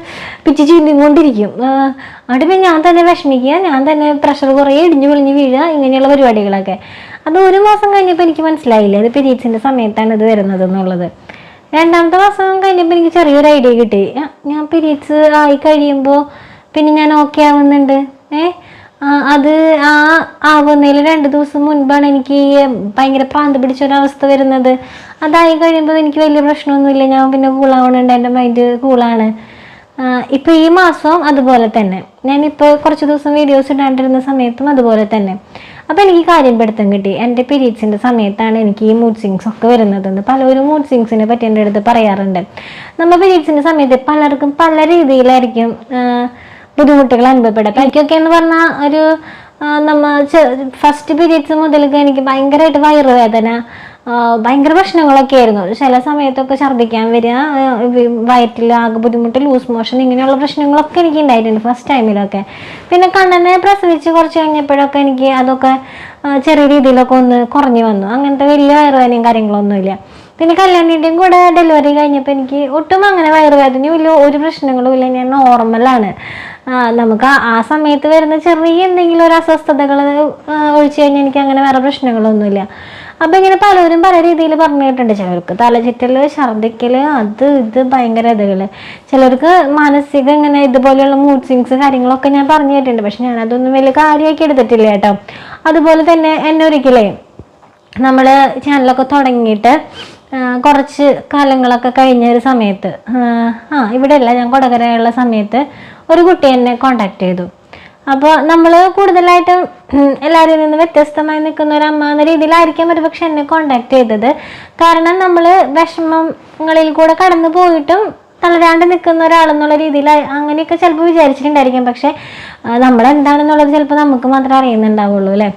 പിച്ച് ചീന്തിക്കൊണ്ടിരിക്കും. അവിടെ പിന്നെ ഞാൻ തന്നെ വിഷമിക്കുക, ഞാൻ തന്നെ പ്രഷർ കുറേ ഇടിഞ്ഞു പൊളിഞ്ഞ് വീഴുക, ഇങ്ങനെയുള്ള പരിപാടികളൊക്കെ. അത് 1 മാസം കഴിഞ്ഞപ്പോൾ എനിക്ക് മനസ്സിലായില്ലേ അത് പീരീഡ്സിൻ്റെ സമയത്താണ് ഇത് വരുന്നത് എന്നുള്ളത്. 2ാമത്തെ മാസം കഴിഞ്ഞപ്പോൾ എനിക്ക് ചെറിയൊരു ഐഡിയ കിട്ടി. ഞാൻ പീരീഡ്സ് ആയി കഴിയുമ്പോൾ പിന്നെ ഞാൻ ഓക്കെ ആവുന്നുണ്ട്. അത് ആവുന്നതിൽ 2 ദിവസം മുൻപാണ് എനിക്ക് ഭയങ്കര പ്രാന്ത് പിടിച്ചൊരവസ്ഥ വരുന്നത്. അതായി കഴിയുമ്പോൾ എനിക്ക് വലിയ പ്രശ്നമൊന്നുമില്ല, ഞാൻ പിന്നെ കൂളാവണുണ്ട്, എൻ്റെ മൈൻഡ് കൂളാണ്. ഇപ്പോൾ ഈ മാസവും അതുപോലെ തന്നെ, ഞാനിപ്പോൾ കുറച്ച് ദിവസം വീഡിയോസ് ഇടാണ്ടിരുന്ന സമയത്തും അതുപോലെ തന്നെ. അപ്പോൾ എനിക്ക് കാര്യം പിടുത്തം കിട്ടി, എൻ്റെ പീരീഡ്സിൻ്റെ സമയത്താണ് എനിക്ക് ഈ മൂഡ് സ്വിങ്സ് ഒക്കെ വരുന്നതെന്ന്. പലരും മൂഡ് സ്വിങ്സിനെ പറ്റി എൻ്റെ അടുത്ത് പറയാറുണ്ട്. നമ്മൾ പീരീഡ്സിൻ്റെ സമയത്ത് പലർക്കും പല രീതിയിലായിരിക്കും ബുദ്ധിമുട്ടുകൾ അനുഭവപ്പെടുക. എനിക്കൊക്കെ എന്ന് പറഞ്ഞാൽ ഒരു ഫസ്റ്റ് പീരീഡ്സ് മുതലൊക്കെ എനിക്ക് ഭയങ്കരമായിട്ട് വയറുവേദന, ഭയങ്കര പ്രശ്നങ്ങളൊക്കെ ആയിരുന്നു. ചില സമയത്തൊക്കെ ഛർദ്ദിക്കാൻ വരിക, വയറ്റിൽ ആകെ ബുദ്ധിമുട്ട്, ലൂസ് മോഷൻ, ഇങ്ങനെയുള്ള പ്രശ്നങ്ങളൊക്കെ എനിക്ക് ഉണ്ടായിട്ടുണ്ട് ഫസ്റ്റ് ടൈമിലൊക്കെ. പിന്നെ കണ്ണനെ പ്രസവിച്ച് കുറച്ച് കഴിഞ്ഞപ്പോഴൊക്കെ എനിക്ക് അതൊക്കെ ചെറിയ രീതിയിലൊക്കെ ഒന്ന് കുറഞ്ഞു വന്നു. അങ്ങനത്തെ വലിയ വയറുവേദനയും കാര്യങ്ങളൊന്നുമില്ല. പിന്നെ കല്യാണിൻ്റെയും കൂടെ ഡെലിവറി കഴിഞ്ഞപ്പോൾ എനിക്ക് ഒട്ടും അങ്ങനെ വയറുവേദനയും ഇല്ല, ഒരു പ്രശ്നങ്ങളും ഇല്ല, ഞാൻ നോർമലാണ്. നമുക്ക് ആ സമയത്ത് വരുന്ന ചെറിയ എന്തെങ്കിലും ഒരു അസ്വസ്ഥതകൾ ഒഴിച്ചു കഴിഞ്ഞാൽ എനിക്ക് അങ്ങനെ വേറെ പ്രശ്നങ്ങളൊന്നുമില്ല. അപ്പം ഇങ്ങനെ പലരും പല രീതിയിൽ പറഞ്ഞു കേട്ടിട്ടുണ്ട്. ചിലർക്ക് തലചുറ്റൽ, ഛർദ്ദിക്കൽ, അത് ഇത് ഭയങ്കര ഇതുകൾ. ചിലർക്ക് മാനസിക ഇങ്ങനെ ഇതുപോലെയുള്ള മൂഡ് സ്വിങ്സ് കാര്യങ്ങളൊക്കെ ഞാൻ പറഞ്ഞു കേട്ടിട്ടുണ്ട്. പക്ഷെ ഞാനതൊന്നും വലിയ കാര്യമാക്കി എടുത്തിട്ടില്ല കേട്ടോ. അതുപോലെ തന്നെ എന്നെ ഒരിക്കലേ നമ്മൾ ചാനലൊക്കെ തുടങ്ങിയിട്ട് കുറച്ച് കാലങ്ങളൊക്കെ കഴിഞ്ഞ ഒരു സമയത്ത്, ഇവിടെയല്ല, ഞാൻ കൊടകരയുള്ള സമയത്ത് ഒരു കുട്ടി എന്നെ കോണ്ടാക്ട് ചെയ്തു. അപ്പോൾ നമ്മൾ കൂടുതലായിട്ടും എല്ലാവരിൽ നിന്ന് വ്യത്യസ്തമായി നിൽക്കുന്ന ഒരു അമ്മ എന്ന രീതിയിലായിരിക്കാം ഒരു പക്ഷെ എന്നെ കോണ്ടാക്ട് ചെയ്തത്. കാരണം നമ്മൾ വിഷമങ്ങളിൽ കൂടെ കടന്നു പോയിട്ടും തളരാണ്ട് നിൽക്കുന്ന ഒരാളെന്നുള്ള രീതിയിൽ അങ്ങനെയൊക്കെ ചിലപ്പോൾ വിചാരിച്ചിട്ടുണ്ടായിരിക്കാം. പക്ഷെ നമ്മളെന്താണെന്നുള്ളത് ചിലപ്പോൾ നമുക്ക് മാത്രമേ അറിയുന്നുണ്ടാവുള്ളൂ അല്ലേ.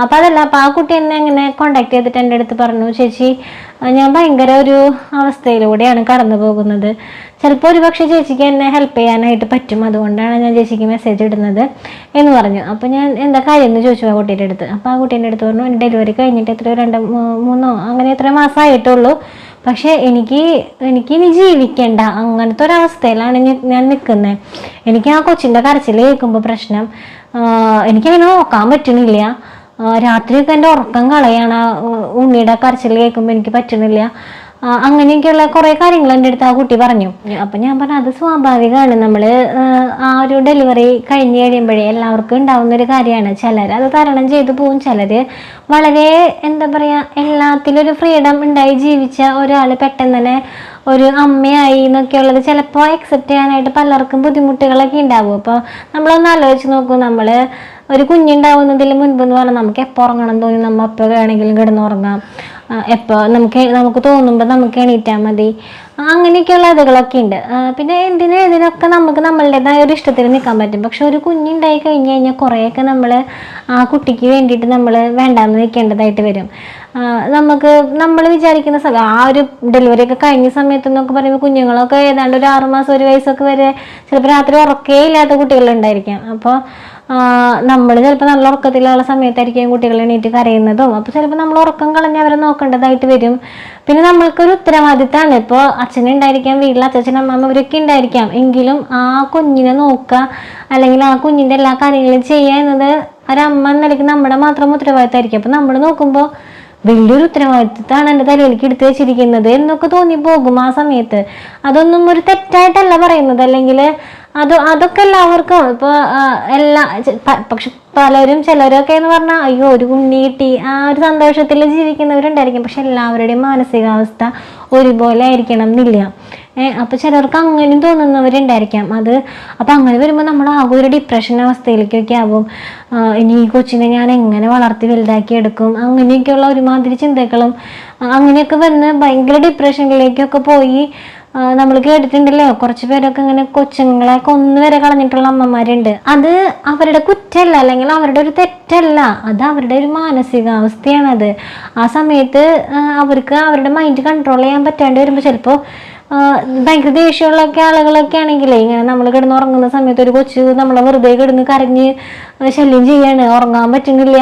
അപ്പോൾ അതല്ല, അപ്പോൾ ആ കുട്ടി എന്നെ അങ്ങനെ കോണ്ടാക്ട് ചെയ്തിട്ട് എൻ്റെ അടുത്ത് പറഞ്ഞു, ചേച്ചി ഞാൻ ഭയങ്കര ഒരു അവസ്ഥയിലൂടെയാണ് കടന്നു പോകുന്നത്, ചിലപ്പോൾ ഒരു പക്ഷേ ചേച്ചിക്ക് എന്നെ ഹെൽപ്പ് ചെയ്യാനായിട്ട് പറ്റും, അതുകൊണ്ടാണ് ഞാൻ ചേച്ചിക്ക് മെസ്സേജ് ഇടുന്നത് എന്ന് പറഞ്ഞു. അപ്പോൾ ഞാൻ എന്താ കാര്യം എന്ന് ചോദിച്ചു ആ കുട്ടീൻ്റെ അടുത്ത്. അപ്പോൾ ആ കുട്ടീൻ്റെ അടുത്ത് പറഞ്ഞു, എൻ്റെ ഡെലിവറി കഴിഞ്ഞിട്ട് എത്രയോ 2-3 അങ്ങനെ എത്ര മാസമായിട്ടുള്ളൂ, പക്ഷേ എനിക്ക് ഇനി ജീവിക്കേണ്ട അങ്ങനത്തെ ഒരവസ്ഥയിലാണ് ഞാൻ നിൽക്കുന്നത്. എനിക്ക് ആ കൊച്ചിൻ്റെ കരച്ചിൽ കേൾക്കുമ്പോൾ പ്രശ്നം, എനിക്കങ്ങനെ നോക്കാൻ പറ്റുന്നില്ല, രാത്രിയൊക്കെ എൻ്റെ ഉറക്കം കളയാണ്, ഉണ്ണിയുടെ കരച്ചിൽ കേൾക്കുമ്പോൾ എനിക്ക് പറ്റുന്നില്ല, അങ്ങനെയൊക്കെയുള്ള കുറേ കാര്യങ്ങൾ എൻ്റെ അടുത്ത് ആ കുട്ടി പറഞ്ഞു. അപ്പം ഞാൻ പറഞ്ഞു അത് സ്വാഭാവികമാണ്, നമ്മൾ ആ ഒരു ഡെലിവറി കഴിഞ്ഞ് കഴിയുമ്പോഴേ എല്ലാവർക്കും ഉണ്ടാവുന്നൊരു കാര്യമാണ്. ചിലർ അത് തരണം ചെയ്തു പോകും, ചിലർ വളരെ എന്താ പറയുക എല്ലാത്തിലും ഒരു ഫ്രീഡം ഉണ്ടായി ജീവിച്ച ഒരാൾ പെട്ടെന്ന് തന്നെ ഒരു അമ്മയായി എന്നൊക്കെയുള്ളത് ചിലപ്പോൾ അക്സെപ്റ്റ് ചെയ്യാനായിട്ട് പലർക്കും ബുദ്ധിമുട്ടുകളൊക്കെ ഉണ്ടാവും. അപ്പോൾ നമ്മളൊന്ന് ആലോചിച്ച് നോക്കൂ, നമ്മൾ ഒരു കുഞ്ഞുണ്ടാവുന്നതിന് മുൻപ് എന്ന് പറഞ്ഞാൽ നമുക്ക് എപ്പോൾ ഉറങ്ങണം തോന്നി നമ്മൾ എപ്പോൾ വേണമെങ്കിലും കിടന്നുറങ്ങാം, എപ്പോൾ നമുക്ക് തോന്നുമ്പോൾ നമുക്ക് എണീറ്റാൽ മതി, അങ്ങനെയൊക്കെയുള്ള ഇതുകളൊക്കെ ഉണ്ട്. പിന്നെ ഇതിനൊക്കെ നമുക്ക് നമ്മളുടേതായ ഒരു ഇഷ്ടത്തിന് നിൽക്കാൻ പറ്റും. പക്ഷെ ഒരു കുഞ്ഞുണ്ടായി കഴിഞ്ഞ് കഴിഞ്ഞാൽ കുറേയൊക്കെ നമ്മൾ ആ കുട്ടിക്ക് വേണ്ടിയിട്ട് നമ്മൾ വേണ്ടാന്ന് നിൽക്കേണ്ടതായിട്ട് വരും. നമ്മൾ വിചാരിക്കുന്ന ആ ഒരു ഡെലിവറി ഒക്കെ കഴിഞ്ഞ സമയത്തെന്നൊക്കെ പറയുമ്പോൾ കുഞ്ഞുങ്ങളൊക്കെ ഏതാണ്ട് ഒരു 6 മാസം 1 വയസ്സൊക്കെ വരെ ചിലപ്പോൾ രാത്രി ഉറക്കേ ഇല്ലാത്ത കുട്ടികളുണ്ടായിരിക്കാം. അപ്പോൾ നമ്മൾ ചിലപ്പോൾ നല്ല ഉറക്കത്തിലുള്ള സമയത്തായിരിക്കും കുട്ടികൾ എണീറ്റ് കരയുന്നതും. അപ്പോൾ ചിലപ്പോൾ നമ്മൾ ഉറക്കം കളഞ്ഞ് അവരെ നോക്കേണ്ടതായിട്ട് വരും. പിന്നെ നമ്മൾക്കൊരു ഉത്തരവാദിത്തമാണ്. ഇപ്പോൾ അച്ഛനുണ്ടായിരിക്കാം, വീട്ടിൽ അച്ഛൻ അമ്മ അവരൊക്കെ ഉണ്ടായിരിക്കാം, എങ്കിലും ആ കുഞ്ഞിനെ നോക്കുക അല്ലെങ്കിൽ ആ കുഞ്ഞിൻ്റെ എല്ലാ കാര്യങ്ങളും ചെയ്യുക എന്നത് ഒരമ്മ എന്ന നിലയ്ക്ക് നമ്മുടെ മാത്രം ഉത്തരവാദിത്തമായിരിക്കും. അപ്പം നമ്മൾ നോക്കുമ്പോൾ വലിയൊരു ഉത്തരവാദിത്തമാണ് എൻ്റെ തലയിലേക്ക് എടുത്തു വെച്ചിരിക്കുന്നത് എന്നൊക്കെ തോന്നിപ്പോകും ആ സമയത്ത്. അതൊന്നും ഒരു തെറ്റായിട്ടല്ല പറയുന്നത്, അല്ലെങ്കിൽ അതൊക്കെ എല്ലാവർക്കും ഇപ്പോൾ പക്ഷെ ചിലരൊക്കെ എന്ന് പറഞ്ഞാൽ അയ്യോ ഒരു കുഞ്ഞി കിട്ടി ആ ഒരു സന്തോഷത്തിൽ ജീവിക്കുന്നവരുണ്ടായിരിക്കും. പക്ഷെ എല്ലാവരുടെയും മാനസികാവസ്ഥ ഒരുപോലെ ആയിരിക്കണം എന്നില്ല. അപ്പോൾ ചിലർക്ക് അങ്ങനെയും തോന്നുന്നവരുണ്ടായിരിക്കാം. അപ്പം അങ്ങനെ വരുമ്പോൾ നമ്മൾ ആകെ ഒരു ഡിപ്രഷൻ അവസ്ഥയിലേക്കൊക്കെ ആവും. ഇനി ഈ കൊച്ചിനെ ഞാൻ എങ്ങനെ വളർത്തി വലുതാക്കി എടുക്കും, അങ്ങനെയൊക്കെയുള്ള ഒരുമാതിരി ചിന്തകളും അങ്ങനെയൊക്കെ വന്ന് ഭയങ്കര ഡിപ്രഷനിലേക്കൊക്കെ പോയി. നമ്മൾ കേട്ടിട്ടുണ്ടല്ലോ കുറച്ച് പേരൊക്കെ ഇങ്ങനെ കൊച്ചുങ്ങളെ കൊന്നുവരെ കളഞ്ഞിട്ടുള്ള അമ്മമാരുണ്ട്. അത് അവരുടെ കുറ്റമല്ല, അല്ലെങ്കിൽ അവരുടെ ഒരു തെറ്റല്ല, അത് അവരുടെ ഒരു മാനസികാവസ്ഥയാണത്. ആ സമയത്ത് അവർക്ക് അവരുടെ മൈൻഡ് കൺട്രോൾ ചെയ്യാൻ പറ്റാണ്ട് വരുമ്പോൾ ചിലപ്പോൾ ഭയങ്കര ദേഷ്യമുള്ളൊക്കെ ആളുകളൊക്കെ ആണെങ്കിലേ ഇങ്ങനെ നമ്മൾ കിടന്ന് ഉറങ്ങുന്ന സമയത്ത് ഒരു കൊച്ചു നമ്മളെ വെറുതെ കിടന്ന് കരഞ്ഞ് ശല്യം ചെയ്യാണ്, ഉറങ്ങാൻ പറ്റുന്നില്ല,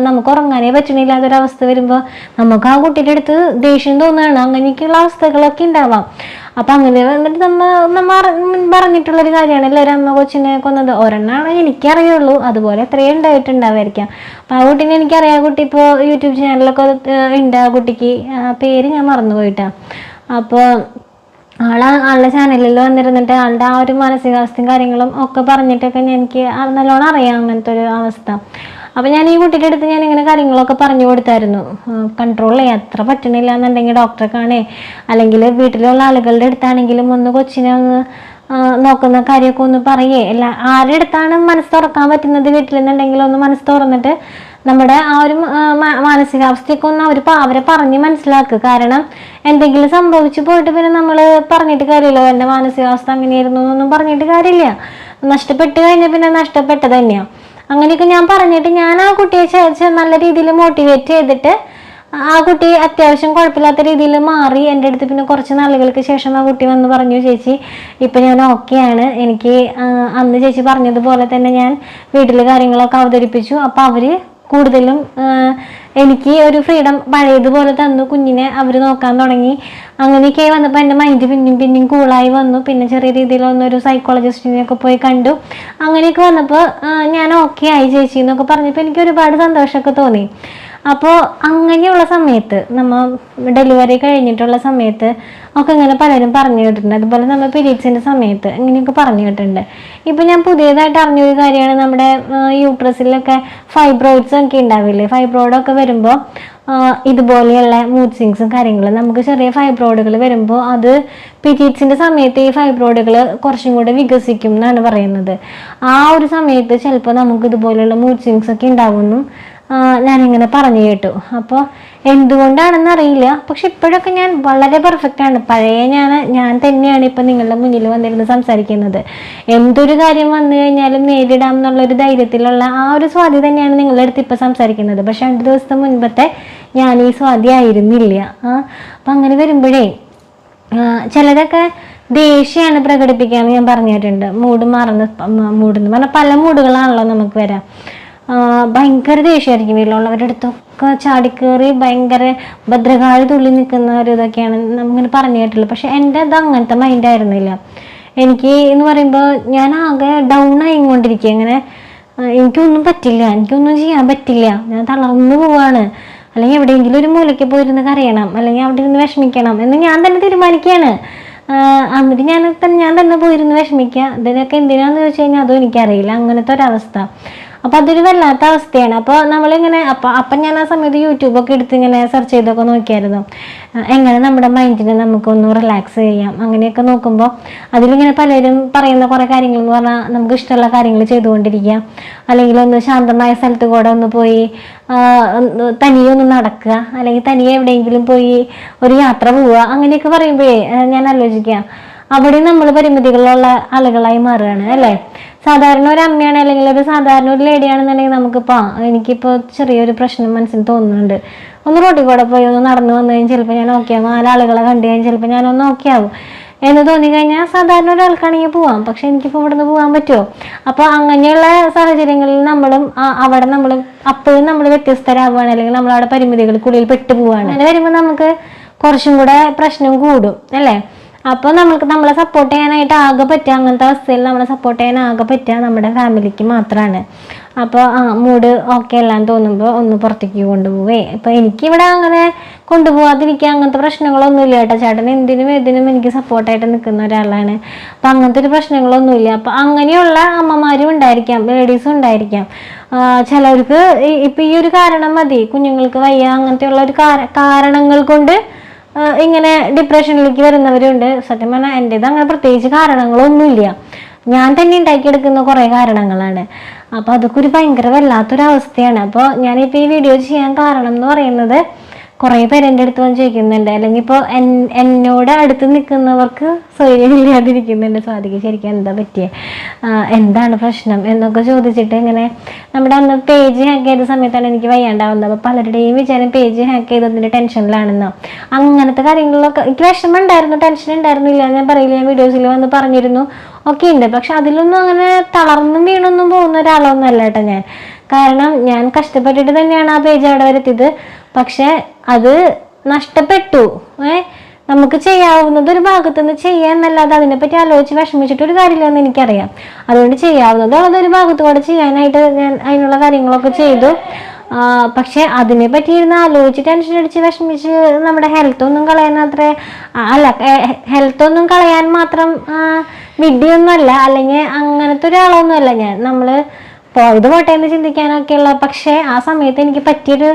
നമുക്ക് ഉറങ്ങാനേ പറ്റണില്ലാത്തൊരവസ്ഥ വരുമ്പോൾ നമുക്ക് ആ കുട്ടിയുടെ അടുത്ത് ദേഷ്യം തോന്നുകയാണ്. അങ്ങനെയൊക്കെയുള്ള അവസ്ഥകളൊക്കെ ഉണ്ടാവാം. അപ്പം അങ്ങനെ വന്നിട്ട് നമ്മ പറഞ്ഞിട്ടുള്ളൊരു കാര്യമാണ് എല്ലാവരും അമ്മ കൊച്ചിനെ കൊന്നത്. ഒരെണ്ണമാണ് എനിക്കറിയുള്ളൂ, അതുപോലെ എത്രയും ഉണ്ടായിട്ടുണ്ടാവായിരിക്കാം. അപ്പം ആ കുട്ടീനെ എനിക്കറിയാം. ആ കുട്ടി ഇപ്പോൾ യൂട്യൂബ് ചാനലൊക്കെ ഉണ്ട്. ആ കുട്ടിക്ക് പേര് ഞാൻ മറന്നുപോയിട്ടാണ്. അപ്പോൾ ആളുടെ ചാനലിൽ വന്നിരുന്നിട്ട് ആളുടെ ആ ഒരു മാനസികാവസ്ഥയും കാര്യങ്ങളും ഒക്കെ പറഞ്ഞിട്ടൊക്കെ എനിക്ക് നല്ലോണം അറിയാം അങ്ങനത്തെ ഒരു അവസ്ഥ. അപ്പം ഞാൻ ഈ കുട്ടിയുടെ അടുത്ത് ഞാനിങ്ങനെ കാര്യങ്ങളൊക്കെ പറഞ്ഞു കൊടുത്തായിരുന്നു. കൺട്രോൾ ചെയ്യാൻ അത്ര പറ്റണില്ല എന്നുണ്ടെങ്കിൽ ഡോക്ടറെ കാണേ, അല്ലെങ്കിൽ വീട്ടിലുള്ള ആളുകളുടെ അടുത്താണെങ്കിലും ഒന്ന് കൊച്ചിനെ ഒന്ന് നോക്കുന്ന കാര്യമൊക്കെ ഒന്ന് പറയേ. ആരുടെ അടുത്താണ് മനസ്സ് തുറക്കാൻ പറ്റുന്നത് വീട്ടിൽ നിന്നുണ്ടെങ്കിൽ ഒന്ന് മനസ്സ് തുറന്നിട്ട് നമ്മുടെ ആ ഒരു മാനസികാവസ്ഥയൊക്കെ ഒന്ന് അവരെ പറഞ്ഞ് മനസ്സിലാക്കുക. കാരണം എന്തെങ്കിലും സംഭവിച്ചു പോയിട്ട് പിന്നെ നമ്മൾ പറഞ്ഞിട്ട് കാര്യമില്ല, എൻ്റെ മാനസികാവസ്ഥ അങ്ങനെയായിരുന്നു എന്നൊന്നും പറഞ്ഞിട്ട് കാര്യമില്ല. നഷ്ടപ്പെട്ട് കഴിഞ്ഞാൽ പിന്നെ നഷ്ടപ്പെട്ടത് തന്നെയാണ്. അങ്ങനെയൊക്കെ ഞാൻ പറഞ്ഞിട്ട് ഞാൻ ആ കുട്ടിയെ നല്ല രീതിയിൽ മോട്ടിവേറ്റ് ചെയ്തിട്ട് ആ കുട്ടി അത്യാവശ്യം കുഴപ്പമില്ലാത്ത രീതിയിൽ മാറി. എൻ്റെ അടുത്ത് പിന്നെ കുറച്ച് നാളുകൾക്ക് ശേഷം ആ കുട്ടി വന്ന് പറഞ്ഞു, ചേച്ചി ഇപ്പം ഞാൻ ഓക്കെയാണ്, എനിക്ക് അന്ന് ചേച്ചി പറഞ്ഞതുപോലെ തന്നെ ഞാൻ വീട്ടിൽ കാര്യങ്ങളൊക്കെ അവതരിപ്പിച്ചു. അപ്പം അവർ കൂടുതലും എനിക്ക് ഒരു ഫ്രീഡം പഴയതുപോലെ തന്നു, കുഞ്ഞിനെ അവർ നോക്കാൻ തുടങ്ങി. അങ്ങനെയൊക്കെ വന്നപ്പോൾ എൻ്റെ മൈൻഡ് പിന്നെയും കൂളായി വന്നു. പിന്നെ ചെറിയ രീതിയിൽ വന്നൊരു സൈക്കോളജിസ്റ്റിനെയൊക്കെ പോയി കണ്ടു. അങ്ങനെയൊക്കെ വന്നപ്പോൾ ഞാൻ ഓക്കെ ആയി ചേച്ചി എന്നൊക്കെ പറഞ്ഞപ്പോൾ എനിക്ക് ഒരുപാട് സന്തോഷമൊക്കെ തോന്നി. അപ്പോൾ അങ്ങനെയുള്ള സമയത്ത് നമ്മൾ ഡെലിവറി കഴിഞ്ഞിട്ടുള്ള സമയത്ത് ഒക്കെ ഇങ്ങനെ പലരും പറഞ്ഞു കേട്ടിട്ടുണ്ട്. അതുപോലെ നമ്മൾ പീരീഡ്സിൻ്റെ സമയത്ത് ഇങ്ങനെയൊക്കെ പറഞ്ഞു കേട്ടിട്ടുണ്ട്. ഇപ്പം ഞാൻ പുതിയതായിട്ട് അറിഞ്ഞൊരു കാര്യമാണ്, നമ്മുടെ യൂട്രസിലൊക്കെ ഫൈബ്രോയിഡ്സ് ഒക്കെ ഉണ്ടാവില്ലേ, ഫൈബ്രോയിഡൊക്കെ വരുമ്പോൾ ഇതുപോലെയുള്ള മൂഡ് സ്വിങ്സും കാര്യങ്ങളും നമുക്ക് ചെറിയ ഫൈബ്രോയിഡുകൾ വരുമ്പോൾ അത് പീരീഡ്സിൻ്റെ സമയത്ത് ഈ ഫൈബ്രോയിഡുകൾ കുറച്ചും കൂടെ വികസിക്കും എന്നാണ് പറയുന്നത്. ആ ഒരു സമയത്ത് ചിലപ്പോൾ നമുക്ക് ഇതുപോലെയുള്ള മൂഡ് സ്വിങ്സ് ഒക്കെ ഉണ്ടാവുന്നു ഞാനിങ്ങനെ പറഞ്ഞു കേട്ടു. അപ്പോൾ എന്തുകൊണ്ടാണെന്ന് അറിയില്ല, പക്ഷെ ഇപ്പോഴൊക്കെ ഞാൻ വളരെ പെർഫെക്റ്റാണ്. പഴയ ഞാൻ തന്നെയാണ് ഇപ്പം നിങ്ങളുടെ മുന്നിൽ വന്നിരുന്ന് സംസാരിക്കുന്നത്. എന്തൊരു കാര്യം വന്നു കഴിഞ്ഞാലും നേരിടാം എന്നുള്ളൊരു ധൈര്യത്തിലുള്ള ആ ഒരു സ്വാതി തന്നെയാണ് നിങ്ങളുടെ അടുത്ത് ഇപ്പം സംസാരിക്കുന്നത്. പക്ഷെ 2 ദിവസത്തെ മുൻപത്തെ ഞാൻ ഈ സ്വാതി ആയിരുന്നില്ല. അപ്പം അങ്ങനെ വരുമ്പോഴേ ചിലരൊക്കെ ദേഷ്യമാണ് പ്രകടിപ്പിക്കാമെന്ന് ഞാൻ പറഞ്ഞിട്ടുണ്ട്. മൂടെന്ന് പറഞ്ഞാൽ പല മൂഡുകളാണല്ലോ നമുക്ക് വരാം. ഭയങ്കര ദേഷ്യമായിരിക്കും വീട്ടിലുള്ളവരുടെ അടുത്തൊക്കെ ചാടിക്കേറി ഭയങ്കര ഭദ്രകാളി തുള്ളി നിൽക്കുന്ന ഒരു ഇതൊക്കെയാണ് നമ്മിങ്ങനെ പറഞ്ഞു കേട്ടുള്ളൂ. പക്ഷെ എൻ്റെ അത് അങ്ങനത്തെ മൈൻഡായിരുന്നില്ല. എനിക്ക് എന്ന് പറയുമ്പോൾ ഞാൻ ആകെ ഡൗൺ ആയിക്കൊണ്ടിരിക്കുക. ഇങ്ങനെ എനിക്കൊന്നും പറ്റില്ല, എനിക്കൊന്നും ചെയ്യാൻ പറ്റില്ല, ഞാൻ തളർന്നു പോവാണ്, അല്ലെങ്കിൽ എവിടെയെങ്കിലും ഒരു മൂലയ്ക്ക് പോയിരുന്ന് കരയണം, അല്ലെങ്കിൽ അവിടെ ഇരുന്ന് വിഷമിക്കണം എന്ന് ഞാൻ തന്നെ തീരുമാനിക്കുകയാണ്. എന്നിട്ട് ഞാൻ തന്നെ പോയിരുന്ന് വിഷമിക്കുക. ഇതിനൊക്കെ എന്തിനാന്ന് ചോദിച്ചു കഴിഞ്ഞാൽ അതും എനിക്കറിയില്ല, അങ്ങനത്തെ ഒരവസ്ഥ. അപ്പം അതൊരു വല്ലാത്ത അവസ്ഥയാണ്. അപ്പോൾ നമ്മളിങ്ങനെ അപ്പം ഞാൻ ആ സമയത്ത് യൂട്യൂബൊക്കെ എടുത്ത് ഇങ്ങനെ സെർച്ച് ചെയ്തൊക്കെ നോക്കിയായിരുന്നു, എങ്ങനെ നമ്മുടെ മൈൻഡിനെ നമുക്കൊന്ന് റിലാക്സ് ചെയ്യാം. അങ്ങനെയൊക്കെ നോക്കുമ്പോൾ അതിലിങ്ങനെ പലരും പറയുന്ന കുറേ കാര്യങ്ങൾ എന്ന് പറഞ്ഞാൽ നമുക്ക് ഇഷ്ടമുള്ള കാര്യങ്ങൾ ചെയ്തുകൊണ്ടിരിക്കുക, അല്ലെങ്കിൽ ഒന്ന് ശാന്തമായ സ്ഥലത്ത് കൂടെ ഒന്ന് പോയി തനിയെ ഒന്ന് നടക്കുക, അല്ലെങ്കിൽ തനിയെ എവിടെയെങ്കിലും പോയി ഒരു യാത്ര പോവുക. അങ്ങനെയൊക്കെ പറയുമ്പോഴേ ഞാൻ ആലോചിക്കുക, അവിടെ നമ്മൾ പരിമിതികളുള്ള ആളുകളായി മാറുകയാണ് അല്ലേ. സാധാരണ ഒരു അമ്മയാണ് അല്ലെങ്കിൽ ഒരു സാധാരണ ഒരു ലേഡിയാണെന്നുണ്ടെങ്കിൽ നമുക്കിപ്പോൾ എനിക്കിപ്പോൾ ചെറിയൊരു പ്രശ്നം മനസ്സിൽ തോന്നുന്നുണ്ട്, ഒന്ന് റോഡിൽ കൂടെ പോയി ഒന്ന് നടന്നു വന്നു കഴിഞ്ഞാൽ ചിലപ്പോൾ ഞാൻ ഓക്കെ ആവും, 4 ആളുകളെ കണ്ടു കഴിഞ്ഞാൽ ചിലപ്പോൾ ഞാനൊന്ന് ഓക്കെ ആവും എന്ന് തോന്നിക്കഴിഞ്ഞാൽ സാധാരണ ഒരാൾക്കാണെങ്കിൽ പോവാം. പക്ഷെ എനിക്കിപ്പോൾ ഇവിടെ നിന്ന് പോകാൻ പറ്റുമോ? അപ്പോൾ അങ്ങനെയുള്ള സാഹചര്യങ്ങളിൽ അവിടെ അപ്പോഴും നമ്മൾ വ്യത്യസ്തരാകുകയാണ്, അല്ലെങ്കിൽ നമ്മളവിടെ പരിമിതികൾക്കുള്ളിൽ പെട്ടു പോവുകയാണ്. അങ്ങനെ വരുമ്പോൾ നമുക്ക് കുറച്ചും കൂടെ പ്രശ്നം കൂടും അല്ലേ. അപ്പോൾ നമ്മളെ സപ്പോർട്ട് ചെയ്യാനായിട്ട് ആകെ പറ്റുക, അങ്ങനത്തെ അവസ്ഥയിൽ നമ്മളെ സപ്പോർട്ട് ചെയ്യാൻ ആകെ പറ്റുക നമ്മുടെ ഫാമിലിക്ക് മാത്രമാണ്. അപ്പോൾ മൂഡ് ഓക്കെ അല്ലാന്ന് തോന്നുമ്പോൾ ഒന്ന് പുറത്തേക്ക് കൊണ്ടുപോവേ. ഇപ്പം എനിക്കിവിടെ അങ്ങനെ കൊണ്ടുപോകാതിരിക്കുക അങ്ങനത്തെ പ്രശ്നങ്ങളൊന്നുമില്ല കേട്ടോ. ചേട്ടൻ എന്തിനും ഏതിനും എനിക്ക് സപ്പോർട്ടായിട്ട് നിൽക്കുന്ന ഒരാളാണ്. അപ്പം അങ്ങനത്തെ ഒരു പ്രശ്നങ്ങളൊന്നുമില്ല. അപ്പം അങ്ങനെയുള്ള അമ്മമാരും ഉണ്ടായിരിക്കാം, ലേഡീസും ഉണ്ടായിരിക്കാം. ചിലർക്ക് ഇപ്പം ഈ ഒരു കാരണം മതി, കുഞ്ഞുങ്ങൾക്ക് വയ്യ അങ്ങനത്തെയുള്ള ഒരു കാരണങ്ങൾ കൊണ്ട് ഇങ്ങനെ ഡിപ്രഷനിലേക്ക് വരുന്നവരുണ്ട്. സത്യം പറഞ്ഞാൽ എൻ്റേത് അങ്ങനെ പ്രത്യേകിച്ച് കാരണങ്ങളൊന്നുമില്ല, ഞാൻ തന്നെ ഉണ്ടാക്കിയെടുക്കുന്ന കുറേ കാരണങ്ങളാണ്. അപ്പോൾ അതൊക്കെ ഒരു ഭയങ്കര വല്ലാത്തൊരവസ്ഥയാണ്. അപ്പോൾ ഞാനിപ്പോൾ ഈ വീഡിയോ ചെയ്യാൻ കാരണം എന്ന് പറയുന്നത്, കുറേ പേര് എൻ്റെ അടുത്ത് വന്ന് ചോദിക്കുന്നുണ്ട്, അല്ലെങ്കിൽ ഇപ്പോൾ എന്നോട് അടുത്ത് നിൽക്കുന്നവർക്ക് സ്വയമില്ലാതിരിക്കുന്നുണ്ട്, സ്വാതിക്ക് ശരിക്കും എന്താ പറ്റിയേ, എന്താണ് പ്രശ്നം എന്നൊക്കെ ചോദിച്ചിട്ട് ഇങ്ങനെ. നമ്മുടെ അന്ന് പേജ് ഹാക്ക് ചെയ്ത സമയത്താണ് എനിക്ക് വയ്യാണ്ടാവുന്നത്. അപ്പോൾ പലരുടെയും വിചാരം പേജ് ഹാക്ക് ചെയ്തതിൻ്റെ ടെൻഷനിലാണെന്നോ അങ്ങനത്തെ കാര്യങ്ങളിലൊക്കെ എനിക്ക് വിഷമം ഉണ്ടായിരുന്നു, ടെൻഷൻ ഉണ്ടായിരുന്നില്ല ഞാൻ പറയില്ല, ഞാൻ വീഡിയോസിൽ വന്ന് പറഞ്ഞിരുന്നു ഒക്കെ ഉണ്ട്. പക്ഷെ അതിലൊന്നും അങ്ങനെ തളർന്നും വീണൊന്നും പോകുന്ന ഒരാളൊന്നും അല്ല കേട്ടോ ഞാൻ. കാരണം ഞാൻ കഷ്ടപ്പെട്ടിട്ട് തന്നെയാണ് ആ പേജ് അവിടെ വരുത്തിയത്. പക്ഷെ അത് നഷ്ടപ്പെട്ടു. നമുക്ക് ചെയ്യാവുന്നത് ഒരു ഭാഗത്തുനിന്ന് ചെയ്യാന്നല്ലാതെ അതിനെപ്പറ്റി ആലോചിച്ച് വിഷമിച്ചിട്ടൊരു കാര്യമില്ലെന്ന് എനിക്കറിയാം. അതുകൊണ്ട് ചെയ്യാവുന്നത് അതൊരു ഭാഗത്തുകൂടെ ചെയ്യാനായിട്ട് ഞാൻ അതിനുള്ള കാര്യങ്ങളൊക്കെ ചെയ്തു. പക്ഷെ അതിനെ പറ്റി ഇരുന്ന് ആലോചിച്ച് ടെൻഷൻ അടിച്ച് വിഷമിച്ച് നമ്മുടെ ഹെൽത്തൊന്നും കളയാൻ ഹെൽത്തൊന്നും കളയാൻ മാത്രം വിഡ്ഢിയൊന്നുമല്ല, അല്ലെങ്കിൽ അങ്ങനത്തെ ഒരാളൊന്നുമല്ല ഞാൻ. ഇത് പോട്ടെ എന്ന് ചിന്തിക്കാനൊക്കെയുള്ള. പക്ഷേ ആ സമയത്ത് എനിക്ക് പറ്റിയൊരു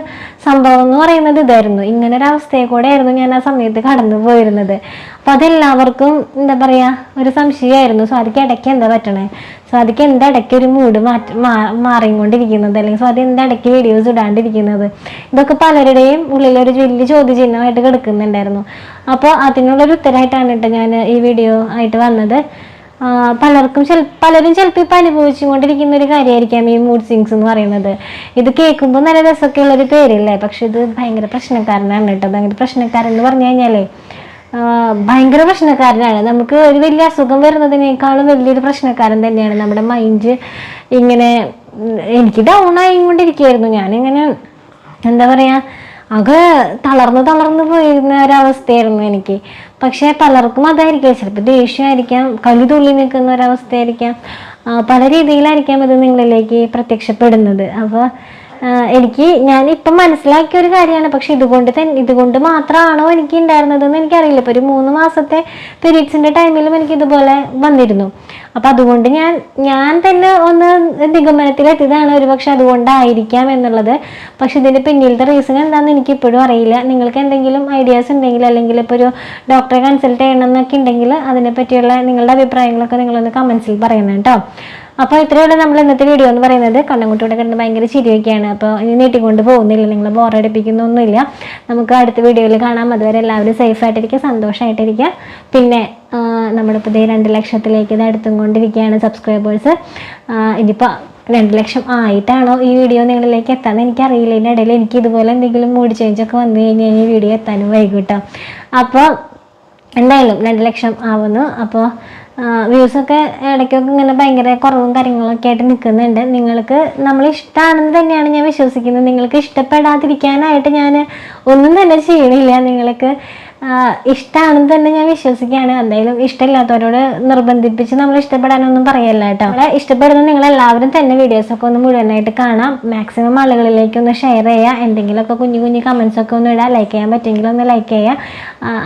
സംഭവം എന്ന് പറയുന്നത് ഇതായിരുന്നു. ഇങ്ങനൊരവസ്ഥയെ കൂടെ ആയിരുന്നു ഞാൻ ആ സമയത്ത് കടന്നു പോയിരുന്നത്. അപ്പം അതെല്ലാവർക്കും എന്താ പറയുക, ഒരു സംശയമായിരുന്നു. സ്വാതിക്ക് ഇടയ്ക്ക് എന്താ പറ്റണേ, സ്വാതിക്ക് എന്താ ഇടയ്ക്ക് ഒരു മൂഡ് മാറിക്കൊണ്ടിരിക്കുന്നത്, അല്ലെങ്കിൽ സ്വാതി എന്താ ഇടയ്ക്ക് വീഡിയോസ് ഇടാണ്ടിരിക്കുന്നത്, ഇതൊക്കെ പലരുടെയും ഉള്ളിലൊരു വലിയ ചോദ്യചിഹ്നമായിട്ട് കിടക്കുന്നുണ്ടായിരുന്നു. അപ്പോൾ അതിനുള്ളൊരു ഉത്തരമായിട്ടാണ് കേട്ടോ ഞാൻ ഈ വീഡിയോ ആയിട്ട് വന്നത്. പലരും ചിലപ്പോൾ ഇപ്പം അനുഭവിച്ചുകൊണ്ടിരിക്കുന്ന ഒരു കാര്യമായിരിക്കാം ഈ മൂഡ് സ്വിങ്സ് എന്ന് പറയുന്നത്. ഇത് കേൾക്കുമ്പോൾ നല്ല രസമൊക്കെ ഉള്ളൊരു പേരില്ലേ, പക്ഷെ ഇത് ഭയങ്കര പ്രശ്നക്കാരനാണ് കേട്ടോ. ഭയങ്കര പ്രശ്നക്കാരൻ എന്ന് പറഞ്ഞു കഴിഞ്ഞാലേ ഭയങ്കര പ്രശ്നക്കാരനാണ്. നമുക്ക് ഒരു വലിയ അസുഖം വരുന്നതിനേക്കാളും വലിയൊരു പ്രശ്നക്കാരൻ തന്നെയാണ് നമ്മുടെ മൈൻഡ്. ഇങ്ങനെ എനിക്ക് ഡൗൺ ആയിക്കൊണ്ടിരിക്കുകയായിരുന്നു, ഞാനിങ്ങനെ എന്താ പറയുക, ആകെ തളർന്ന് പോയിരുന്ന ഒരവസ്ഥയായിരുന്നു എനിക്ക്. പക്ഷേ പലർക്കും അതായിരിക്കാം, ചിലപ്പോൾ ദേഷ്യമായിരിക്കാം, കലി തുള്ളി നിൽക്കുന്ന ഒരവസ്ഥയായിരിക്കാം, പല രീതിയിലായിരിക്കാം ഇത് നിങ്ങളിലേക്ക് പ്രത്യക്ഷപ്പെടുന്നത്. അപ്പോൾ ഞാനിപ്പം മനസ്സിലാക്കിയ ഒരു കാര്യമാണ്. പക്ഷെ ഇതുകൊണ്ട് മാത്രമാണോ എനിക്ക് ഉണ്ടായിരുന്നതെന്ന് എനിക്കറിയില്ല. ഇപ്പോൾ ഒരു 3 മാസത്തെ പീരീഡ്സിൻ്റെ ടൈമിലും എനിക്ക് ഇതുപോലെ വന്നിരുന്നു. അപ്പം അതുകൊണ്ട് ഞാൻ തന്നെ ഒന്ന് നിഗമനത്തിലെത്തിയതാണ് ഒരുപക്ഷെ അതുകൊണ്ടായിരിക്കാം എന്നുള്ളത്. പക്ഷെ ഇതിൻ്റെ പിന്നിലത്തെ റീസൺ എന്താണെന്ന് എനിക്ക് ഇപ്പോഴും അറിയില്ല. നിങ്ങൾക്ക് എന്തെങ്കിലും ഐഡിയാസ് ഉണ്ടെങ്കിൽ, അല്ലെങ്കിൽ ഇപ്പോൾ ഒരു ഡോക്ടറെ കൺസൾട്ട് ചെയ്യണം എന്നൊക്കെ ഉണ്ടെങ്കിൽ അതിനെപ്പറ്റിയുള്ള നിങ്ങളുടെ അഭിപ്രായങ്ങളൊക്കെ നിങ്ങളൊന്ന് കമൻസിൽ പറയണം കേട്ടോ. അപ്പോൾ ഇത്രയുള്ള നമ്മൾ ഇന്നത്തെ വീഡിയോ എന്ന് പറയുന്നത്. കണ്ണൻകുട്ടിയുടെ കണ്ട് ഭയങ്കര ചിരിയൊക്കെയാണ്. അപ്പോൾ ഇനി നീട്ടിക്കൊണ്ട് പോകുന്നില്ല, നിങ്ങൾ ബോറടിപ്പിക്കുന്നൊന്നുമില്ല. നമുക്ക് അടുത്ത വീഡിയോയിൽ കാണാം. അതുവരെ എല്ലാവരും സേഫായിട്ടിരിക്കുക, സന്തോഷമായിട്ടിരിക്കുക. പിന്നെ നമ്മളിപ്പോൾ 2 ലക്ഷത്തിലേക്ക് ഇത് അടുത്തും കൊണ്ടിരിക്കുകയാണ് സബ്സ്ക്രൈബേഴ്സ്. ഇനിയിപ്പോൾ 2 ലക്ഷം ആയിട്ടാണോ ഈ വീഡിയോ നിങ്ങളിലേക്ക് എത്താമെന്ന് എനിക്കറിയില്ല. ഇതിൻ്റെ ഇടയിൽ എനിക്ക് ഇതുപോലെ എന്തെങ്കിലും മൂഡ് ചേഞ്ചൊക്കെ വന്നു കഴിഞ്ഞാൽ ഈ വീഡിയോ എത്താനും വൈകിട്ടോ. അപ്പോൾ എന്തായാലും 2 ലക്ഷം ആവുന്നു. അപ്പോൾ വ്യൂസൊക്കെ ഇടയ്ക്കൊക്കെ ഇങ്ങനെ ഭയങ്കര കുറവും കാര്യങ്ങളൊക്കെ ആയിട്ട് നിൽക്കുന്നുണ്ട്. നിങ്ങൾക്ക് നമ്മൾ ഇഷ്ടമാണെന്ന് തന്നെയാണ് ഞാൻ വിശ്വസിക്കുന്നത്. നിങ്ങൾക്ക് ഇഷ്ടപ്പെടാതിരിക്കാനായിട്ട് ഞാൻ ഒന്നും തന്നെ ചെയ്യണില്ല. നിങ്ങൾക്ക് ഇഷ്ടമാണെന്ന് തന്നെ ഞാൻ വിശ്വസിക്കുകയാണ്. എന്തായാലും ഇഷ്ടമില്ലാത്തവരോട് നിർബന്ധിപ്പിച്ച് നമ്മൾ ഇഷ്ടപ്പെടാനൊന്നും പറയല്ല കേട്ടോ. നമ്മളെ ഇഷ്ടപ്പെടുന്ന നിങ്ങളെല്ലാവരും തന്നെ വീഡിയോസൊക്കെ ഒന്ന് മുഴുവനായിട്ട് കാണാം. മാക്സിമം ആളുകളിലേക്ക് ഒന്ന് ഷെയർ ചെയ്യുക. എന്തെങ്കിലുമൊക്കെ കുഞ്ഞു കമൻസൊക്കെ ഒന്ന് ഇടാം. ലൈക്ക് ചെയ്യാൻ പറ്റുമെങ്കിൽ ഒന്ന് ലൈക്ക് ചെയ്യുക.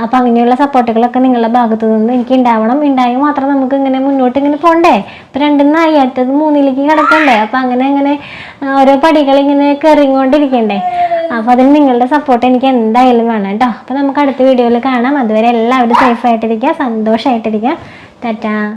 അപ്പോൾ അങ്ങനെയുള്ള സപ്പോർട്ടുകളൊക്കെ നിങ്ങളുടെ ഭാഗത്തു നിന്ന് എനിക്ക് ഉണ്ടായി മാത്രം നമുക്ക് ഇങ്ങനെ മുന്നോട്ട് ഇങ്ങനെ പോകണ്ടേ. ഇപ്പം 2 അടുത്തത് 3ലേക്ക് കിടക്കണ്ടേ. അപ്പം അങ്ങനെ ഓരോ പടികൾ ഇങ്ങനെ കയറിക്കൊണ്ടിരിക്കണ്ടേ. അപ്പോൾ അതിന് നിങ്ങളുടെ സപ്പോർട്ട് എനിക്ക് എന്തായാലും വേണം കേട്ടോ. അപ്പോൾ നമുക്ക് അടുത്ത വീഡിയോയിൽ കാണാം. അതുവരെ എല്ലാവരും സേഫായിട്ടിരിക്കുക, സന്തോഷമായിട്ടിരിക്കുക. ടാറ്റാ.